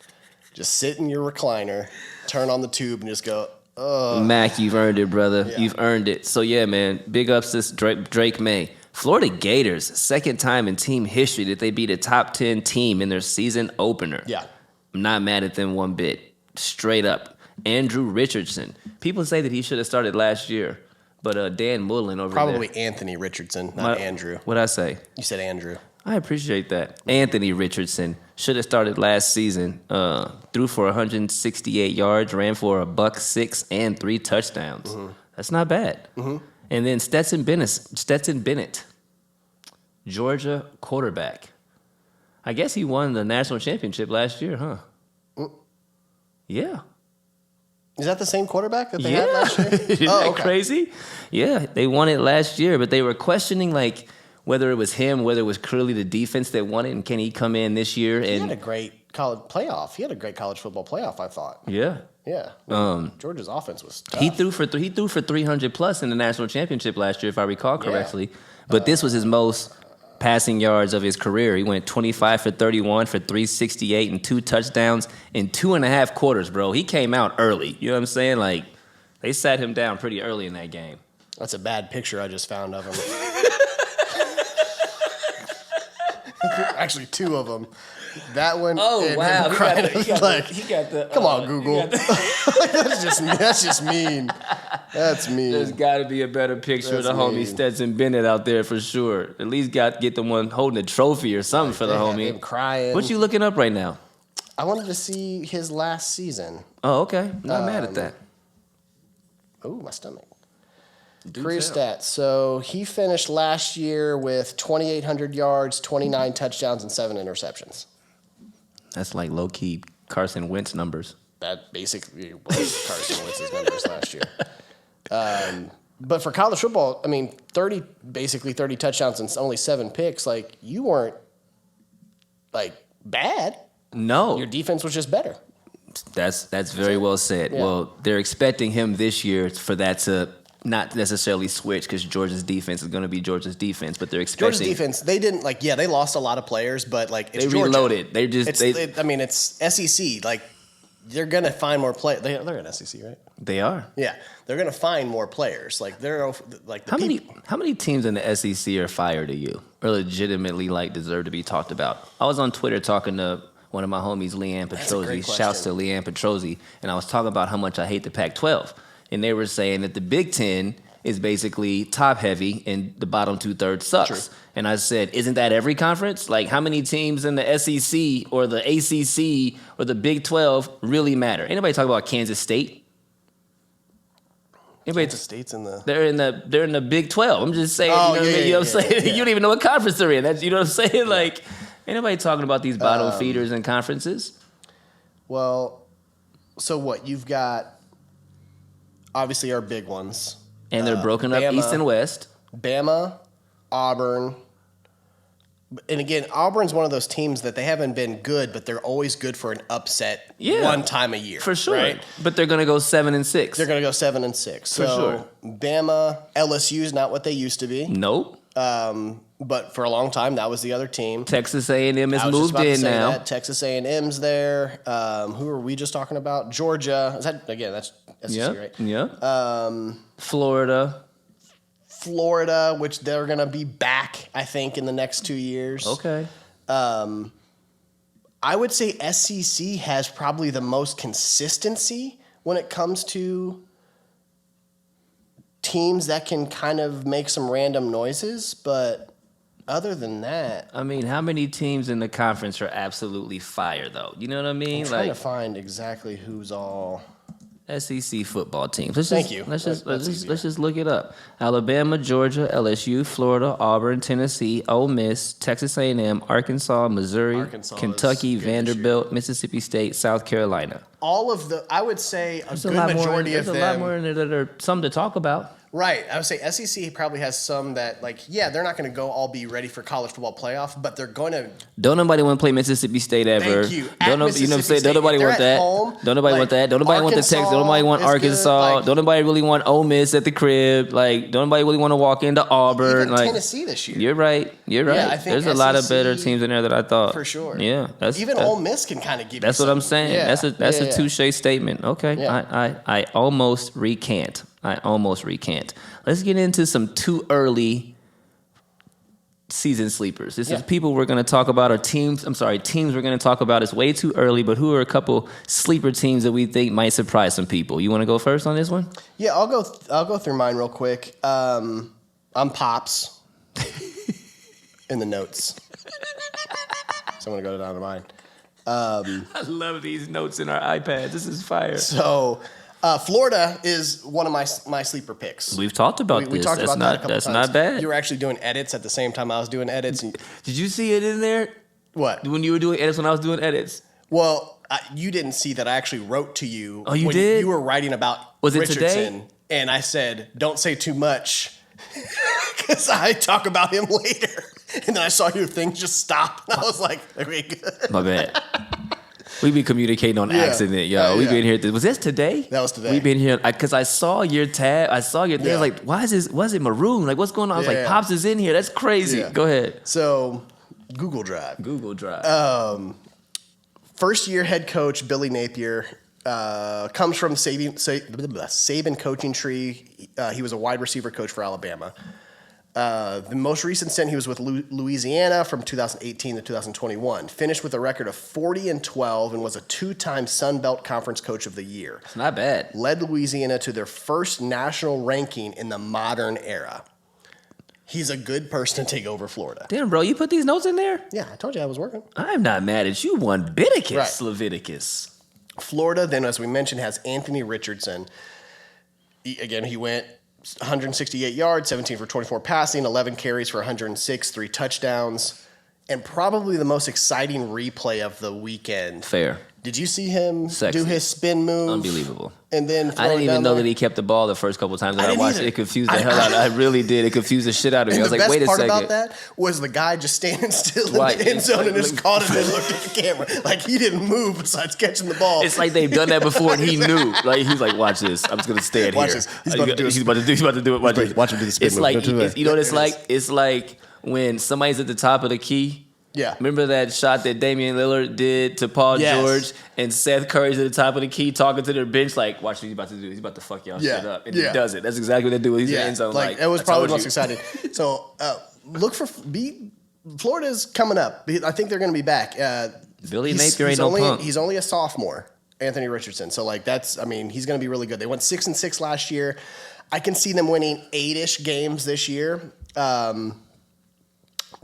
B: Just sit in your recliner, turn on the tube, and just go, oh.
A: Mac, you've earned it, brother.
B: Yeah.
A: You've earned it. So, yeah, man, big ups to Drake Maye. Florida Gators, second time in team history that they beat a top 10 team in their season opener.
B: Yeah.
A: I'm not mad at them one bit. Straight up. Andrew Richardson. People say that he should have started last year, but Dan Mullen over there.
B: Probably Anthony Richardson, not Andrew.
A: What'd I say?
B: You said Andrew.
A: I appreciate that. Anthony Richardson should have started last season. Threw for 168 yards, ran for $106 and 3 touchdowns. Mm-hmm. That's not bad. Mm-hmm. And then Stetson Bennett, Georgia quarterback. I guess he won the national championship last year, huh? Yeah.
B: Is that the same quarterback that they had last year?
A: Isn't that crazy? Yeah, they won it last year, but they were questioning like whether it was him, whether it was clearly the defense that won it, and can he come in this year?
B: He had a great college playoff. He had a great college football playoff, I thought.
A: Yeah.
B: Yeah. Georgia's offense was tough.
A: He threw for 300 plus in the national championship last year, if I recall correctly. Yeah. But this was his most passing yards of his career. He went 25 for 31 for 368 and 2 touchdowns in 2.5 quarters, bro. He came out early. You know what I'm saying? Like, they sat him down pretty early in that game.
B: That's a bad picture I just found of him. Actually, 2 of them. That one.
A: Oh, wow. He got the
B: come on, Google. That's just mean. That's mean.
A: There's got to be a better picture of the homie Stetson Bennett out there for sure. At least get the one holding a trophy or something for the homie.
B: Him crying.
A: What you looking up right now?
B: I wanted to see his last season.
A: Oh, okay. Not mad at that.
B: Oh, my stomach. Career stats. So he finished last year with 2,800 yards, 29 touchdowns, and 7 interceptions.
A: That's like low-key Carson Wentz numbers.
B: That basically was Carson Wentz's numbers last year. But for college football, I mean, 30 touchdowns and only 7 picks. Like, you weren't, like, bad.
A: No.
B: Your defense was just better.
A: That's very well said.
B: Yeah.
A: Well, they're expecting him this year for that to not necessarily switch because Georgia's defense is going to be Georgia's defense, but they're expecting...
B: Georgia's defense, they didn't, they lost a lot of players, but, it's
A: They reloaded.
B: Georgia. It's SEC. Like, they're going to find more players. They're in SEC, right?
A: They are.
B: Yeah. They're going to find more players. Like, they're, like...
A: How many teams in the SEC are fire to you or legitimately, deserve to be talked about? I was on Twitter talking to one of my homies, Leanne Petrozzi. Shouts to Leanne Petrozzi. And I was talking about how much I hate the Pac-12. And they were saying that the Big Ten is basically top heavy and the bottom 2/3 sucks. True. And I said, isn't that every conference? Like, how many teams in the SEC or the ACC or the Big 12 really matter? Anybody talk about Kansas State?
B: Kansas State's in the...
A: They're in the Big 12. I'm just saying, you know what I'm saying? You don't even know what conference they're in. You know what I'm saying? Yeah. Like, ain't nobody talking about these bottom feeders and conferences.
B: Well, so what? You've got... obviously our big ones.
A: And they're broken up East and West.
B: Bama, Auburn. And again, Auburn's one of those teams that they haven't been good, but they're always good for an upset one time a year.
A: For sure.
B: Right?
A: But they're going to go 7-6.
B: They're going to go 7-6.
A: For sure.
B: Bama, LSU's not what they used to be.
A: Nope.
B: But for a long time, that was the other team.
A: Texas A&M has moved in now.
B: Texas A&M's there. Who are we just talking about? Georgia. That's SEC, right?
A: Yeah.
B: Florida, which they're going to be back, I think, in the next 2 years.
A: Okay.
B: I would say SEC has probably the most consistency when it comes to teams that can kind of make some random noises, but other than that,
A: I mean, how many teams in the conference are absolutely fire, though? You know what I mean?
B: I'm trying to find exactly who's all
A: SEC football teams. Let's just look it up. Alabama, Georgia, LSU, Florida, Auburn, Tennessee, Ole Miss, Texas A&M, Arkansas, Missouri, Kentucky, Vanderbilt, Mississippi State, South Carolina.
B: All of the, I would say a good majority of them.
A: There's a lot more in there that are some to talk about.
B: Right. I would say SEC probably has some that, like, yeah, they're not going to go all be ready for college football playoff, but they're going to.
A: Don't nobody want to play Mississippi State ever.
B: Thank you.
A: Don't know what I'm saying? Don't nobody want that. Don't nobody want that. Don't nobody want the Texas. Don't nobody want Arkansas. Don't nobody really want Ole Miss at the crib. Like, don't nobody really want to walk into Auburn.
B: Even Tennessee this year.
A: You're right. Yeah, I think there's a lot of better teams in there that I thought.
B: For sure.
A: Yeah.
B: Even Ole Miss can kind of give you
A: That's what I'm saying.
B: Yeah.
A: That's a touche statement. Okay.
B: Yeah.
A: I almost recant. Let's get into some too early season sleepers. This is people we're going to talk about, or teams we're going to talk about. It's way too early, but who are a couple sleeper teams that we think might surprise some people? You want to go first on this one?
B: Yeah, I'll go through mine real quick. I'm Pops in the notes. So I'm going to go down to mine.
A: I love these notes in our iPads. This is fire.
B: So Florida is one of my sleeper picks.
A: We've talked about this.
B: We talked about that a couple times.
A: That's not bad.
B: You were actually doing edits at the same time I was doing edits.
A: Did you see it in there?
B: What?
A: When you were doing edits when I was doing edits?
B: Well, you didn't see that I actually wrote to you.
A: Oh, you
B: when
A: did?
B: You were writing about
A: Was it
B: Richardson,
A: today?
B: And I said, don't say too much because I talk about him later. And then I saw your thing just stop. And I was like, okay, good.
A: My bad. We be communicating on accident, yo. We been here. Was this today?
B: That was today.
A: We been here because I saw your tab. I saw your thing. I was like, why is it maroon? Like, what's going on? I was like, Pops is in here. That's crazy.
B: Yeah.
A: Go ahead.
B: So, Google Drive. First year head coach Billy Napier comes from Saban coaching tree. He was a wide receiver coach for Alabama. The most recent stint, he was with Louisiana from 2018 to 2021. Finished with a record of 40-12 and was a two-time Sun Belt Conference Coach of the Year.
A: It's not bad.
B: Led Louisiana to their first national ranking in the modern era. He's a good person to take over Florida.
A: Damn, bro, you put these notes in there?
B: Yeah, I told you I was working.
A: I'm not mad at you one biticus,
B: Right.
A: Leviticus.
B: Florida, then, as we mentioned, has Anthony Richardson. He went 168 yards, 17 for 24 passing, 11 carries for 106, 3 touchdowns, and probably the most exciting replay of the weekend.
A: Fair.
B: Did you see him
A: Sexy.
B: do his spin move?
A: Unbelievable.
B: And then
A: I didn't even know that he kept the ball the first couple times that I watched it. It confused the hell out of me. I really did. It confused the shit out of me. I was like, wait a second.
B: The best part about that was the guy just standing still in the end zone and just caught it and looked at the camera. Like, he didn't move besides catching the ball.
A: It's like they've done that before and he knew. Like, he's like, watch this. I'm just going to stand
B: Watch
A: here.
B: This. He's about to do it. He's
A: about to do it. Watch this.
B: Watch him do the spin
A: it's
B: move.
A: Like, you know what it's like? It's like when somebody's at the top of the key.
B: Yeah.
A: Remember that shot that Damian Lillard did to Paul George and Seth Curry's at the top of the key talking to their bench like, watch what he's about to do. He's about to fuck y'all shit up. And he does it. That's exactly what they do. He's in the end zone.
B: Like, it was probably the most exciting. So look for Florida's coming up. I think they're going to be back.
A: Billy Napier ain't no punk.
B: He's only a sophomore, Anthony Richardson. So he's going to be really good. They went 6-6 last year. I can see them winning 8-ish games this year.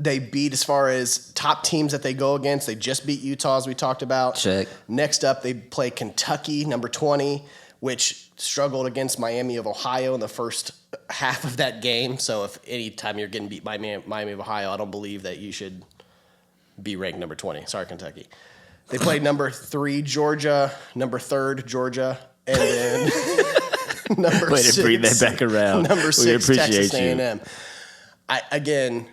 B: They beat, as far as top teams that they go against, they just beat Utah, as we talked about.
A: Check.
B: Next up, they play Kentucky, number 20, which struggled against Miami of Ohio in the first half of that game. So if any time you're getting beat by Miami of Ohio, I don't believe that you should be ranked number 20. Sorry, Kentucky. They played number 3, Georgia, number 3rd, Georgia, and then number 6.
A: Way to bring that back around.
B: Number 6,
A: we appreciate
B: Texas
A: you.
B: A&M.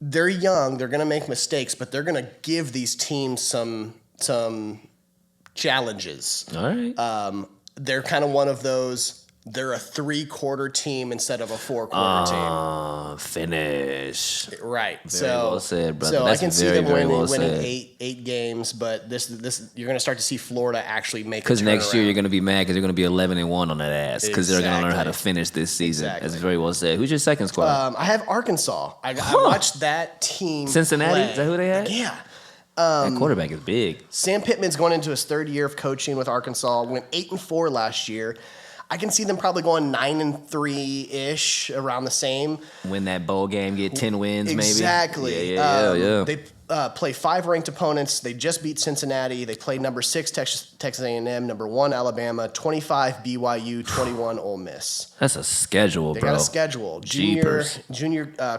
B: They're young. They're going to make mistakes, but they're going to give these teams some challenges.
A: All right.
B: They're kind of one of those. They're a 3-quarter team instead of a 4-quarter team.
A: Finish.
B: Right.
A: Very well said, brother.
B: So
A: That's
B: I can see
A: very,
B: them
A: very well
B: winning
A: said.
B: 8 games, but this you're going to start to see Florida actually make.
A: Because next year you're going to be mad because you're going to be 11-1 on that ass because they're going to learn how to finish this season.
B: Exactly.
A: That's very well said. Who's your second squad?
B: I have Arkansas. I watched that team.
A: Cincinnati?
B: play.
A: Is that who they had?
B: Yeah.
A: That quarterback is big.
B: Sam Pittman's going into his third year of coaching with Arkansas. Went 8-4 last year. I can see them probably going 9-3-ish, around the same.
A: Win that bowl game, get 10 wins, maybe.
B: Exactly.
A: Yeah.
B: They play 5 ranked opponents. They just beat Cincinnati. They played number 6 Texas A&M, number 1 Alabama, 25 BYU, 21 Ole Miss.
A: That's a schedule,
B: They
A: bro.
B: got a schedule. Junior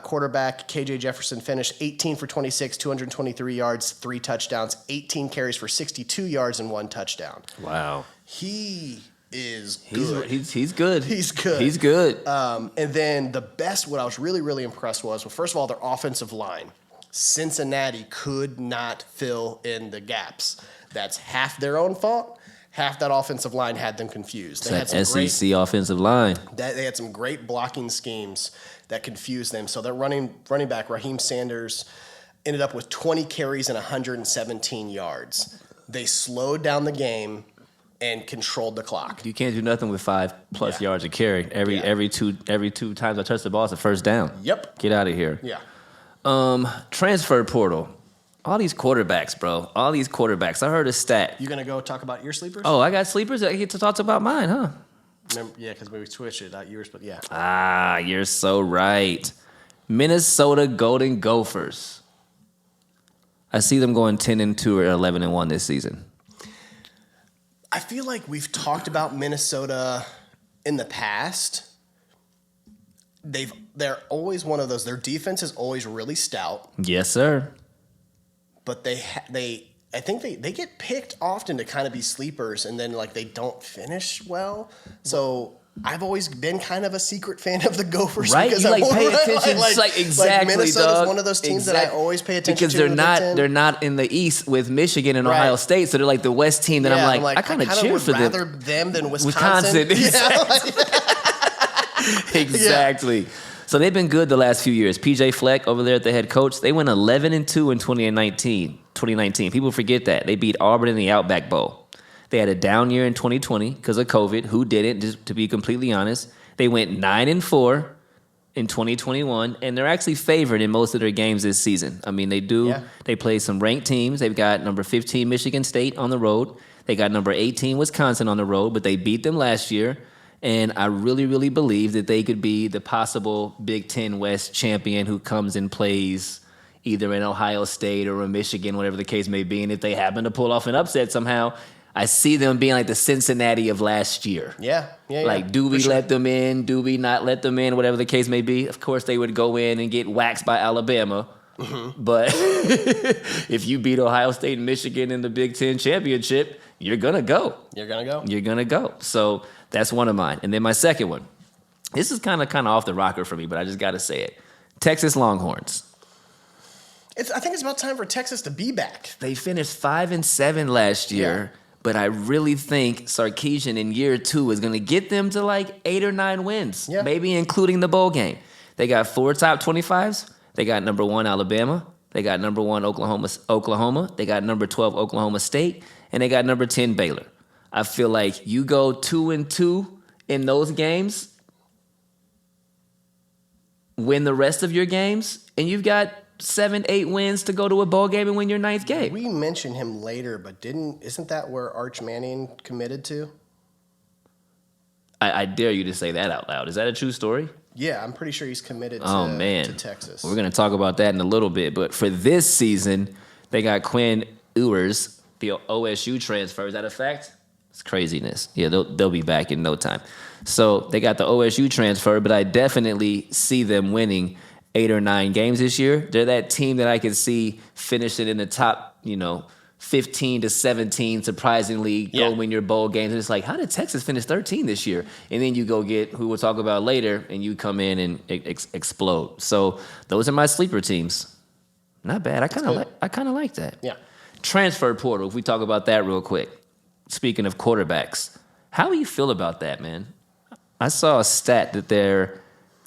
B: quarterback KJ Jefferson finished 18 for 26, 223 yards, 3 touchdowns, 18 carries for 62 yards and 1 touchdown.
A: Wow.
B: He is good.
A: He's good.
B: He's good.
A: He's good.
B: And then what I was really, really impressed was, well, first of all, their offensive line. Cincinnati could not fill in the gaps. That's half their own fault. Half that offensive line had them confused. They had some
A: SEC offensive line.
B: They had some great blocking schemes that confused them. So their running back, Raheem Sanders, ended up with 20 carries and 117 yards. They slowed down the game and controlled the clock.
A: You can't do nothing with 5+ yards of carry. Every two times I touch the ball, it's a first down.
B: Yep.
A: Get out of here.
B: Yeah.
A: Transfer portal. All these quarterbacks, bro. All these quarterbacks. I heard a stat.
B: You gonna go talk about your sleepers?
A: Oh, I got sleepers. I get to talk about mine, huh?
B: Remember, yeah, because we switched it. Not yours, but yeah.
A: Ah, you're so right. Minnesota Golden Gophers. I see them going 10-2 or 11-1 this season.
B: I feel like we've talked about Minnesota in the past. They're always one of those. Their defense is always really stout,
A: Yes, sir.
B: but I think they get picked often to kind of be sleepers, and then like they don't finish well. So I've always been kind of a secret fan of the Gophers,
A: Right?
B: because
A: You like pay
B: right?
A: attention. Like exactly,
B: Minnesota's
A: dog.
B: one of those teams that I always pay attention
A: because
B: to.
A: they're
B: in the Big Ten.
A: they're not in the East with Michigan and
B: Right.
A: Ohio State, so they're like the West team that
B: Yeah,
A: I'm like I kind of cheer
B: would
A: for
B: rather
A: them.
B: than Wisconsin.
A: Exactly. So they've been good the last few years. PJ Fleck over there at the head coach, they went 11-2 in 2019. People forget that. They beat Auburn in the Outback Bowl. They had a down year in 2020 because of COVID. Who didn't, just to be completely honest. They went 9-4 in 2021, and they're actually favored in most of their games this season. I mean, they do.
B: Yeah.
A: They play some ranked teams. They've got number 15 Michigan State on the road. They got number 18 Wisconsin on the road, but they beat them last year. And I really, really believe that they could be the possible Big Ten West champion who comes and plays either in Ohio State or in Michigan, whatever the case may be. And if they happen to pull off an upset somehow, I see them being like the Cincinnati of last year.
B: Yeah.
A: Like, do we let them in? Do we not let them in? Whatever the case may be. Of course, they would go in and get waxed by Alabama. Mm-hmm. But if you beat Ohio State and Michigan in the Big Ten championship, you're going to go.
B: You're going to go?
A: You're going to go. So that's one of mine. And then my second one. This is kind of off the rocker for me, but I just got to say it. Texas Longhorns.
B: I think it's about time for Texas to be back.
A: They finished 5-7 last year. Yeah. But I really think Sarkisian in year 2 is going to get them to like 8 or 9 wins, maybe including the bowl game. They got 4 top 25s. They got number 1 Alabama. They got number 1 Oklahoma. They got number 12 Oklahoma State. And they got number 10 Baylor. I feel like you go 2-2 in those games, win the rest of your games, and you've got 7-8 wins to go to a bowl game and win your 9th game.
B: We mentioned him later, but isn't that where Arch Manning committed to?
A: I dare you to say that out loud. Is that a true story?
B: Yeah, I'm pretty sure he's committed to Texas.
A: We're going to talk about that in a little bit. But for this season, they got Quinn Ewers, the OSU transfer. Is that a fact? It's craziness. Yeah, they'll be back in no time. So they got the OSU transfer, but I definitely see them winning 8 or 9 games this year. They're that team that I can see finishing in the top, 15 to 17, surprisingly, go win your bowl games. And it's like, how did Texas finish 13 this year? And then you go get, who we'll talk about later, and you come in and explode. So those are my sleeper teams. Not bad. I kind of like that.
B: Yeah.
A: Transfer portal, if we talk about that real quick. Speaking of quarterbacks, how do you feel about that, man? I saw a stat that there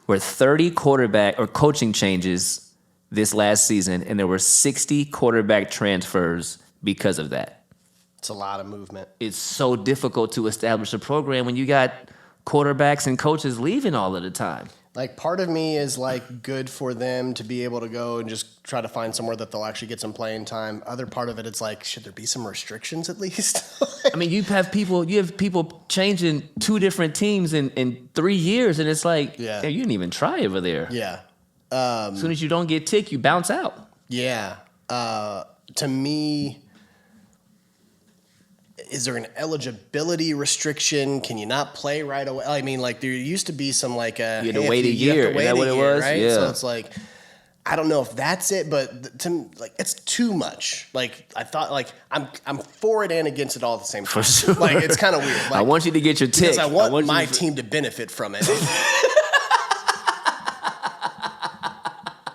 A: were 30 quarterback or coaching changes this last season, and there were 60 quarterback transfers because of that.
B: It's a lot of movement.
A: It's so difficult to establish a program when you got quarterbacks and coaches leaving all of the time.
B: Like, part of me is, like, good for them to be able to go and just try to find somewhere that they'll actually get some playing time. Other part of it, it's like, should there be some restrictions at least?
A: I mean, you have people changing 2 different teams in 3 years, and it's like,
B: Yeah.
A: "Hey, you didn't even try over there.
B: Yeah.
A: As soon as you don't get tick, you bounce out.
B: Yeah. To me, is there an eligibility restriction? Can you not play right away? I mean, like, there used to be some, like,
A: You had to wait a year. Is that what it was?
B: Right?
A: Yeah.
B: So it's like, I don't know if that's it, but it's too much. Like, I thought, like, I'm for it and against it all at the same time.
A: For sure.
B: Like, it's kind of weird. Like,
A: I want you to get your tick.
B: because I want my
A: you to-
B: team to benefit from it.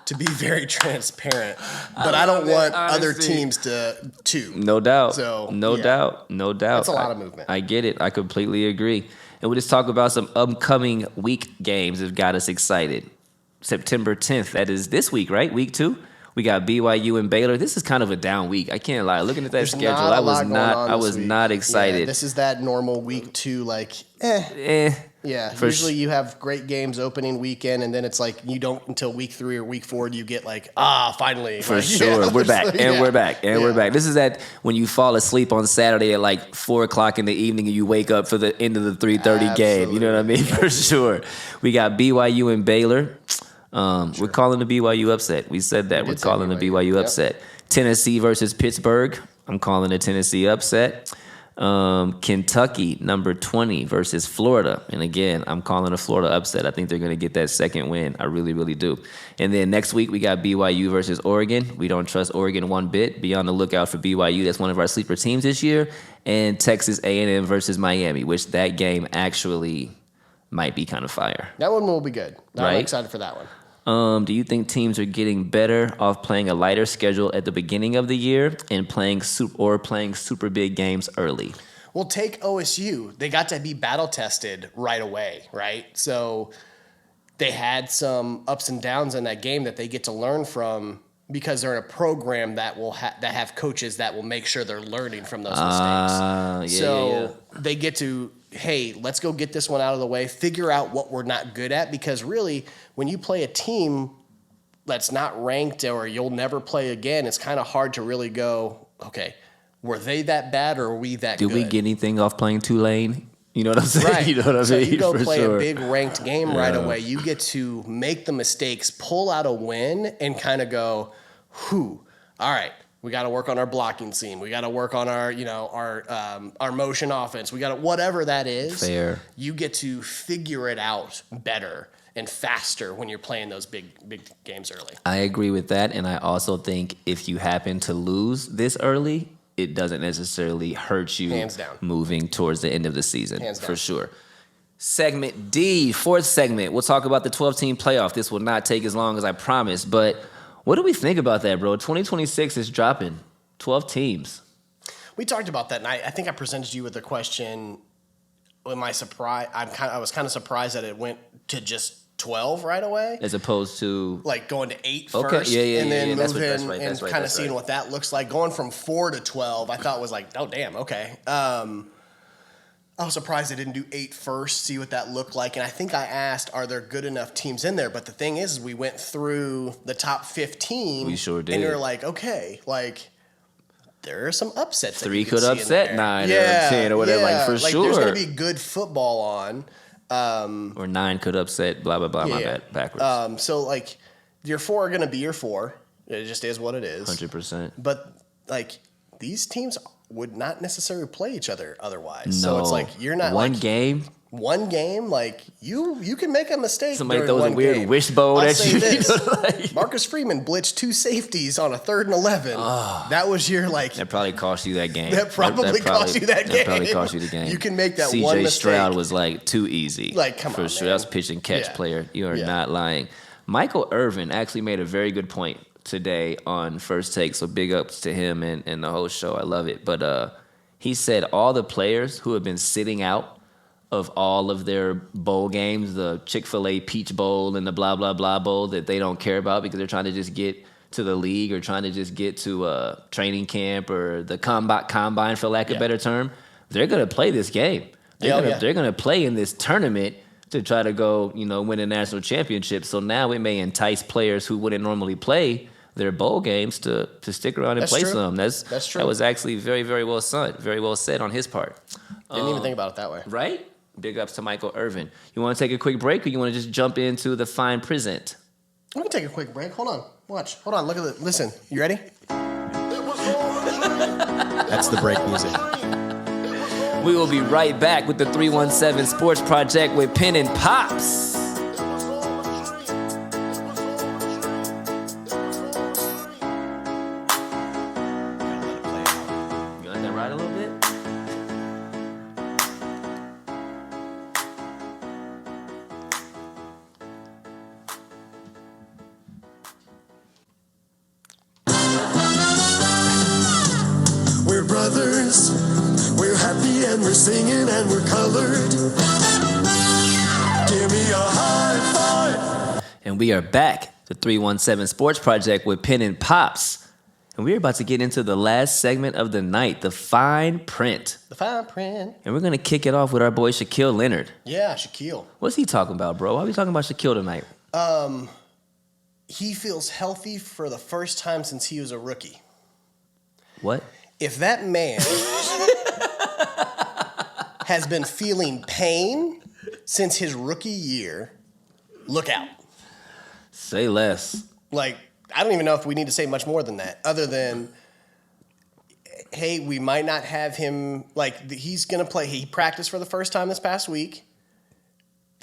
B: To be very transparent, but I don't want other teams to too.
A: No doubt.
B: So,
A: no
B: yeah.
A: doubt. No doubt.
B: That's a lot of movement.
A: I get it. I completely agree. And we'll just talk about some upcoming week games that got us excited. September 10th, that is this week, right? Week 2. We got BYU and Baylor. This is kind of a down week. I can't lie. Looking at that
B: There's
A: schedule,
B: not a
A: I was
B: lot going
A: not.
B: on
A: I
B: this
A: was
B: week.
A: not excited.
B: Yeah, this is that normal week 2, like, Yeah,
A: For
B: usually you have great games opening weekend, and then it's like you don't until week 3 or week 4 do you get like, finally.
A: For
B: like,
A: sure. We're back.
B: like,
A: And
B: yeah.
A: we're back. And we're
B: Yeah.
A: back. This is that when you fall asleep on Saturday at like 4 o'clock in the evening and you wake up for the end of the 3:30 game. You know what I mean? For sure. We got BYU and Baylor. We're calling the BYU upset. We said that. We're
B: did say
A: calling the BYU
B: Yep.
A: upset. Tennessee versus Pittsburgh. I'm calling the Tennessee upset. Kentucky, number 20 versus Florida. And again, I'm calling a Florida upset. I think they're going to get that second win. I really, really do. And then next week, we got BYU versus Oregon. We don't trust Oregon one bit. Be on the lookout for BYU. That's one of our sleeper teams this year. And Texas A&M versus Miami, which that game actually might be kind of fire.
B: That one will be good. I'm
A: Right?
B: excited for that one.
A: Do you think teams are getting better off playing a lighter schedule at the beginning of the year and playing super big games early?
B: Well, take OSU. They got to be battle tested right away, right? So they had some ups and downs in that game that they get to learn from because they're in a program that will that have coaches that will make sure they're learning from those mistakes. They get to, hey, let's go get this one out of the way, figure out what we're not good at, because really when you play a team that's not ranked or you'll never play again, it's kind of hard to really go, okay, were they that bad or are we that good?
A: Did we get anything off playing Tulane? You know what I'm saying?
B: Right.
A: You know what I
B: So
A: mean?
B: you go
A: For
B: play
A: sure.
B: a big ranked game right away. You get to make the mistakes, pull out a win, and kind of go, whew, all right, we got to work on our blocking scheme. We got to work on our, our motion offense. We got to, whatever that is.
A: Fair.
B: You get to figure it out better and faster when you're playing those big games early.
A: I agree with that, and I also think if you happen to lose this early, it doesn't necessarily hurt you
B: Hands down.
A: moving towards the end of the season.
B: Hands down.
A: For sure. Segment D, fourth segment. We'll talk about the 12-team playoff. This will not take as long as I promised, but what do we think about that, bro? 2026 is dropping. 12 teams.
B: We talked about that, and I think I presented you with a question. Am I surprised? I was kind of surprised that it went to just 12 right away,
A: As opposed to...
B: like going to 8
A: Okay,
B: first,
A: yeah,
B: and then
A: that's
B: moving
A: right,
B: and kind of seeing what that looks like. Going from 4 to 12, I thought was like, oh damn, okay. I was surprised they didn't do 8 first, see what that looked like. And I think I asked, are there good enough teams in there? But the thing is we went through the top 15.
A: We sure did.
B: And you're like, okay, like there are some upsets. that
A: 3
B: you can
A: could
B: see in
A: upset
B: there.
A: 9 or 10 or whatever, like, for
B: There's
A: sure.
B: going to be good football on.
A: Or 9 could upset, blah, blah, blah, my
B: Yeah.
A: bad, backwards.
B: So, like, your 4 are going to be your 4. It just is what it is.
A: 100%.
B: But, like, these teams would not necessarily play each other otherwise.
A: No.
B: So it's like you're not
A: one
B: like,
A: game.
B: One game, like you can make a mistake.
A: Somebody
B: during
A: throws a
B: one
A: weird
B: game.
A: wishbone
B: I'll
A: at
B: say
A: you.
B: This.
A: You know, like-
B: Marcus Freeman blitzed 2 safeties on a 3rd and 11. That was your like.
A: That probably cost you that game.
B: That probably cost you that game.
A: That probably cost you the game.
B: You can make that
A: CJ
B: one mistake.
A: Stroud was like too easy.
B: Like, come
A: for
B: on,
A: sure.
B: man.
A: That was pitch and catch
B: Yeah.
A: player. You are
B: Yeah.
A: not lying. Michael Irvin actually made a very good point today on First Take. So big ups to him and the whole show. I love it. But he said all the players who have been sitting out of all of their bowl games, the Chick-fil-A Peach Bowl and the blah, blah, blah bowl that they don't care about because they're trying to just get to the league or trying to just get to training camp or the combine, for lack of a better term, they're going to play this game. They're going to play in this tournament to try to go, win a national championship. So now it may entice players who wouldn't normally play their bowl games to stick around and play some. That's true. That was actually very, very well said. Very well said on his part.
B: Didn't even think about it that way.
A: Right? Big ups to Michael Irvin. You want to take a quick break, or you want to just jump into the fine present?
B: We can take a quick break. Hold on. Watch. Hold on. Look at it. Listen. You ready? That's the break music.
A: We will be right back with the 317 Sports Project with Penn Pops.
C: We're happy and we're singing and we're colored. Give me a high five.
A: And we are back, the 317 Sports Project with Penn Pops. And we're about to get into the last segment of the night, the fine print.
B: The fine print.
A: And we're going to kick it off with our boy Shaquille Leonard.
B: Yeah, Shaquille.
A: What's he talking about, bro? Why are we talking about Shaquille tonight?
B: He feels healthy for the first time since he was a rookie.
A: What?
B: If that man has been feeling pain since his rookie year, look out.
A: Say less.
B: Like, I don't even know if we need to say much more than that, other than, hey, we might not have him, he's going to play. He practiced for the first time this past week.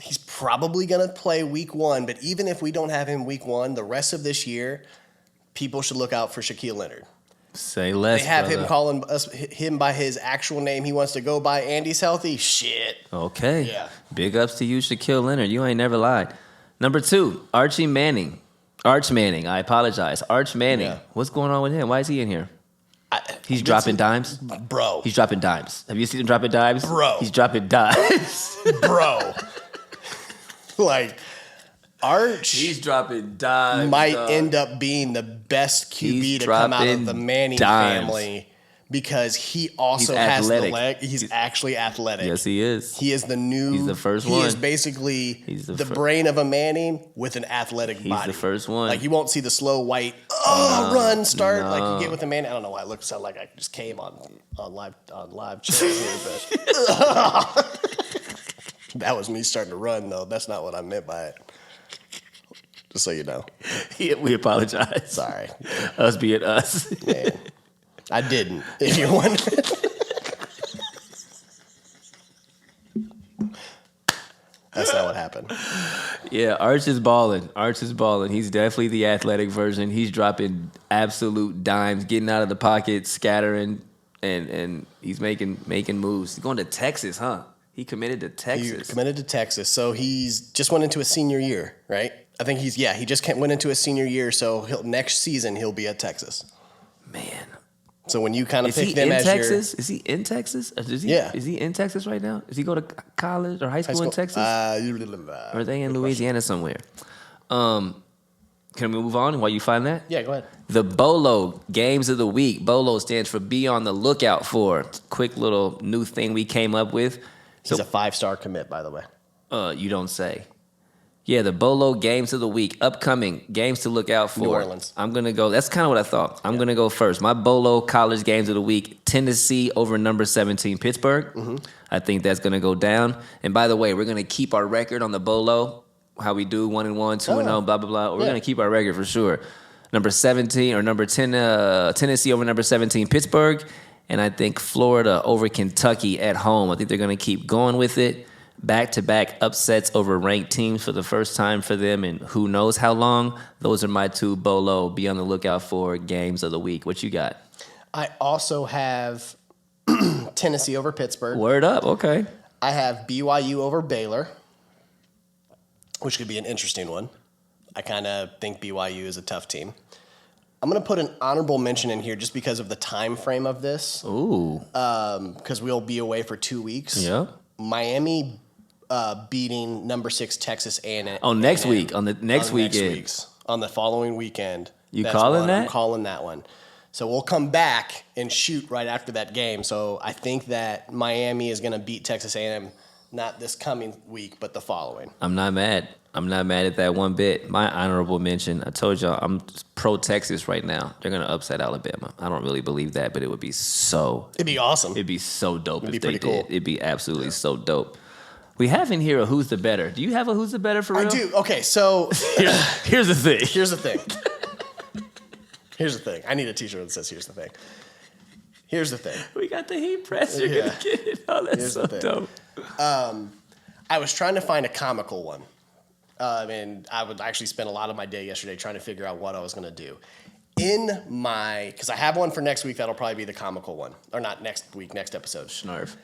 B: He's probably going to play week 1, but even if we don't have him week 1, the rest of this year, people should look out for Shaquille Leonard.
A: Say less.
B: They have him calling him by his actual name he wants to go by. Andy's healthy. Shit.
A: Okay.
B: Yeah.
A: Big ups to you, Shaquille Leonard. You ain't never lied. Number 2, Arch Manning. I apologize. Arch Manning. Yeah. What's going on with him? Why is he in here? He's dropping dimes?
B: Bro.
A: He's dropping dimes. Have you seen him dropping dimes?
B: Bro.
A: He's dropping dimes.
B: Bro. Arch.
A: He's dropping dimes.
B: Might end up being the best QB to come out of the Manning family because he also has the leg. He's actually athletic.
A: Yes, he is.
B: He is the new.
A: He's the first one.
B: He is basically the brain of a Manning with an athletic body.
A: He's the first one.
B: You won't see the slow white run start like you get with a Manning. I don't know why it sounded like I just came on live chat here, but that was me starting to run though. That's not what I meant by it. Just so you know.
A: Yeah, we apologize.
B: Sorry.
A: Us being us.
B: Man, I didn't, if you're wondering. That's not what happened.
A: Yeah, Arch is balling. He's definitely the athletic version. He's dropping absolute dimes, getting out of the pocket, scattering, and he's making moves. He's going to Texas, huh? He committed to Texas.
B: So he's just went into a senior year, right? I think he just went into a senior year, so next season he'll be at Texas.
A: Man.
B: So when you kind of pick
A: them
B: as
A: Texas? Is he in Texas? Is he in Texas right now? Does he go to college or high school in Texas? Or are they in Louisiana somewhere? Can we move on while you find that?
B: Yeah, go ahead.
A: The BOLO, Games of the Week. BOLO stands for Be on the Lookout For. Quick little new thing we came up with.
B: He's a 5-star commit, by the way.
A: You don't say. Yeah, the BOLO Games of the Week. Upcoming games to look out for.
B: New Orleans.
A: I'm going to go. That's kind of what I thought. I'm going to go first. My BOLO college games of the week. Tennessee over number 17 Pittsburgh. Mm-hmm. I think that's going to go down. And by the way, we're going to keep our record on the BOLO. How we do 1-1, 2-0, blah, blah, blah. We're going to keep our record for sure. Number 17 or number 10, Tennessee over number 17 Pittsburgh. And I think Florida over Kentucky at home. I think they're going to keep going with it. Back-to-back upsets over ranked teams for the first time for them, and who knows how long. Those are my 2 BOLO. Be on the lookout for games of the week. What you got?
B: I also have Tennessee over Pittsburgh.
A: Word up, okay.
B: I have BYU over Baylor, which could be an interesting one. I kind of think BYU is a tough team. I'm going to put an honorable mention in here just because of the time frame of this.
A: Ooh.
B: Because we'll be away for 2 weeks.
A: Yeah.
B: Miami beating number 6 Texas A&M.
A: Oh, next week. On the next weekend.
B: On the following weekend.
A: That's calling that?
B: I'm calling that one. So we'll come back and shoot right after that game. So I think that Miami is going to beat Texas A&M not this coming week, but the following.
A: I'm not mad. I'm not mad at that one bit. My honorable mention, I told y'all I'm pro Texas right now. They're going to upset Alabama. I don't really believe that, but it would be so...
B: It'd be awesome.
A: It'd be so dope if
B: be
A: they
B: pretty cool.
A: did. It'd be absolutely so dope. We have in here a Who's the Better. Do you have a Who's the Better for real?
B: I do. Okay, so...
A: Here's the thing.
B: Here's the thing. Here's the thing. I need a t-shirt that says, here's the thing. Here's the thing.
A: We got the heat press. You're going to get it. Oh, that's
B: Here's
A: so dope.
B: I was trying to find a comical one. And I would actually spend a lot of my day yesterday trying to figure out what I was going to do. Because I have one for next week, that'll probably be the comical one. Or not next week, next episode.
A: Snarf.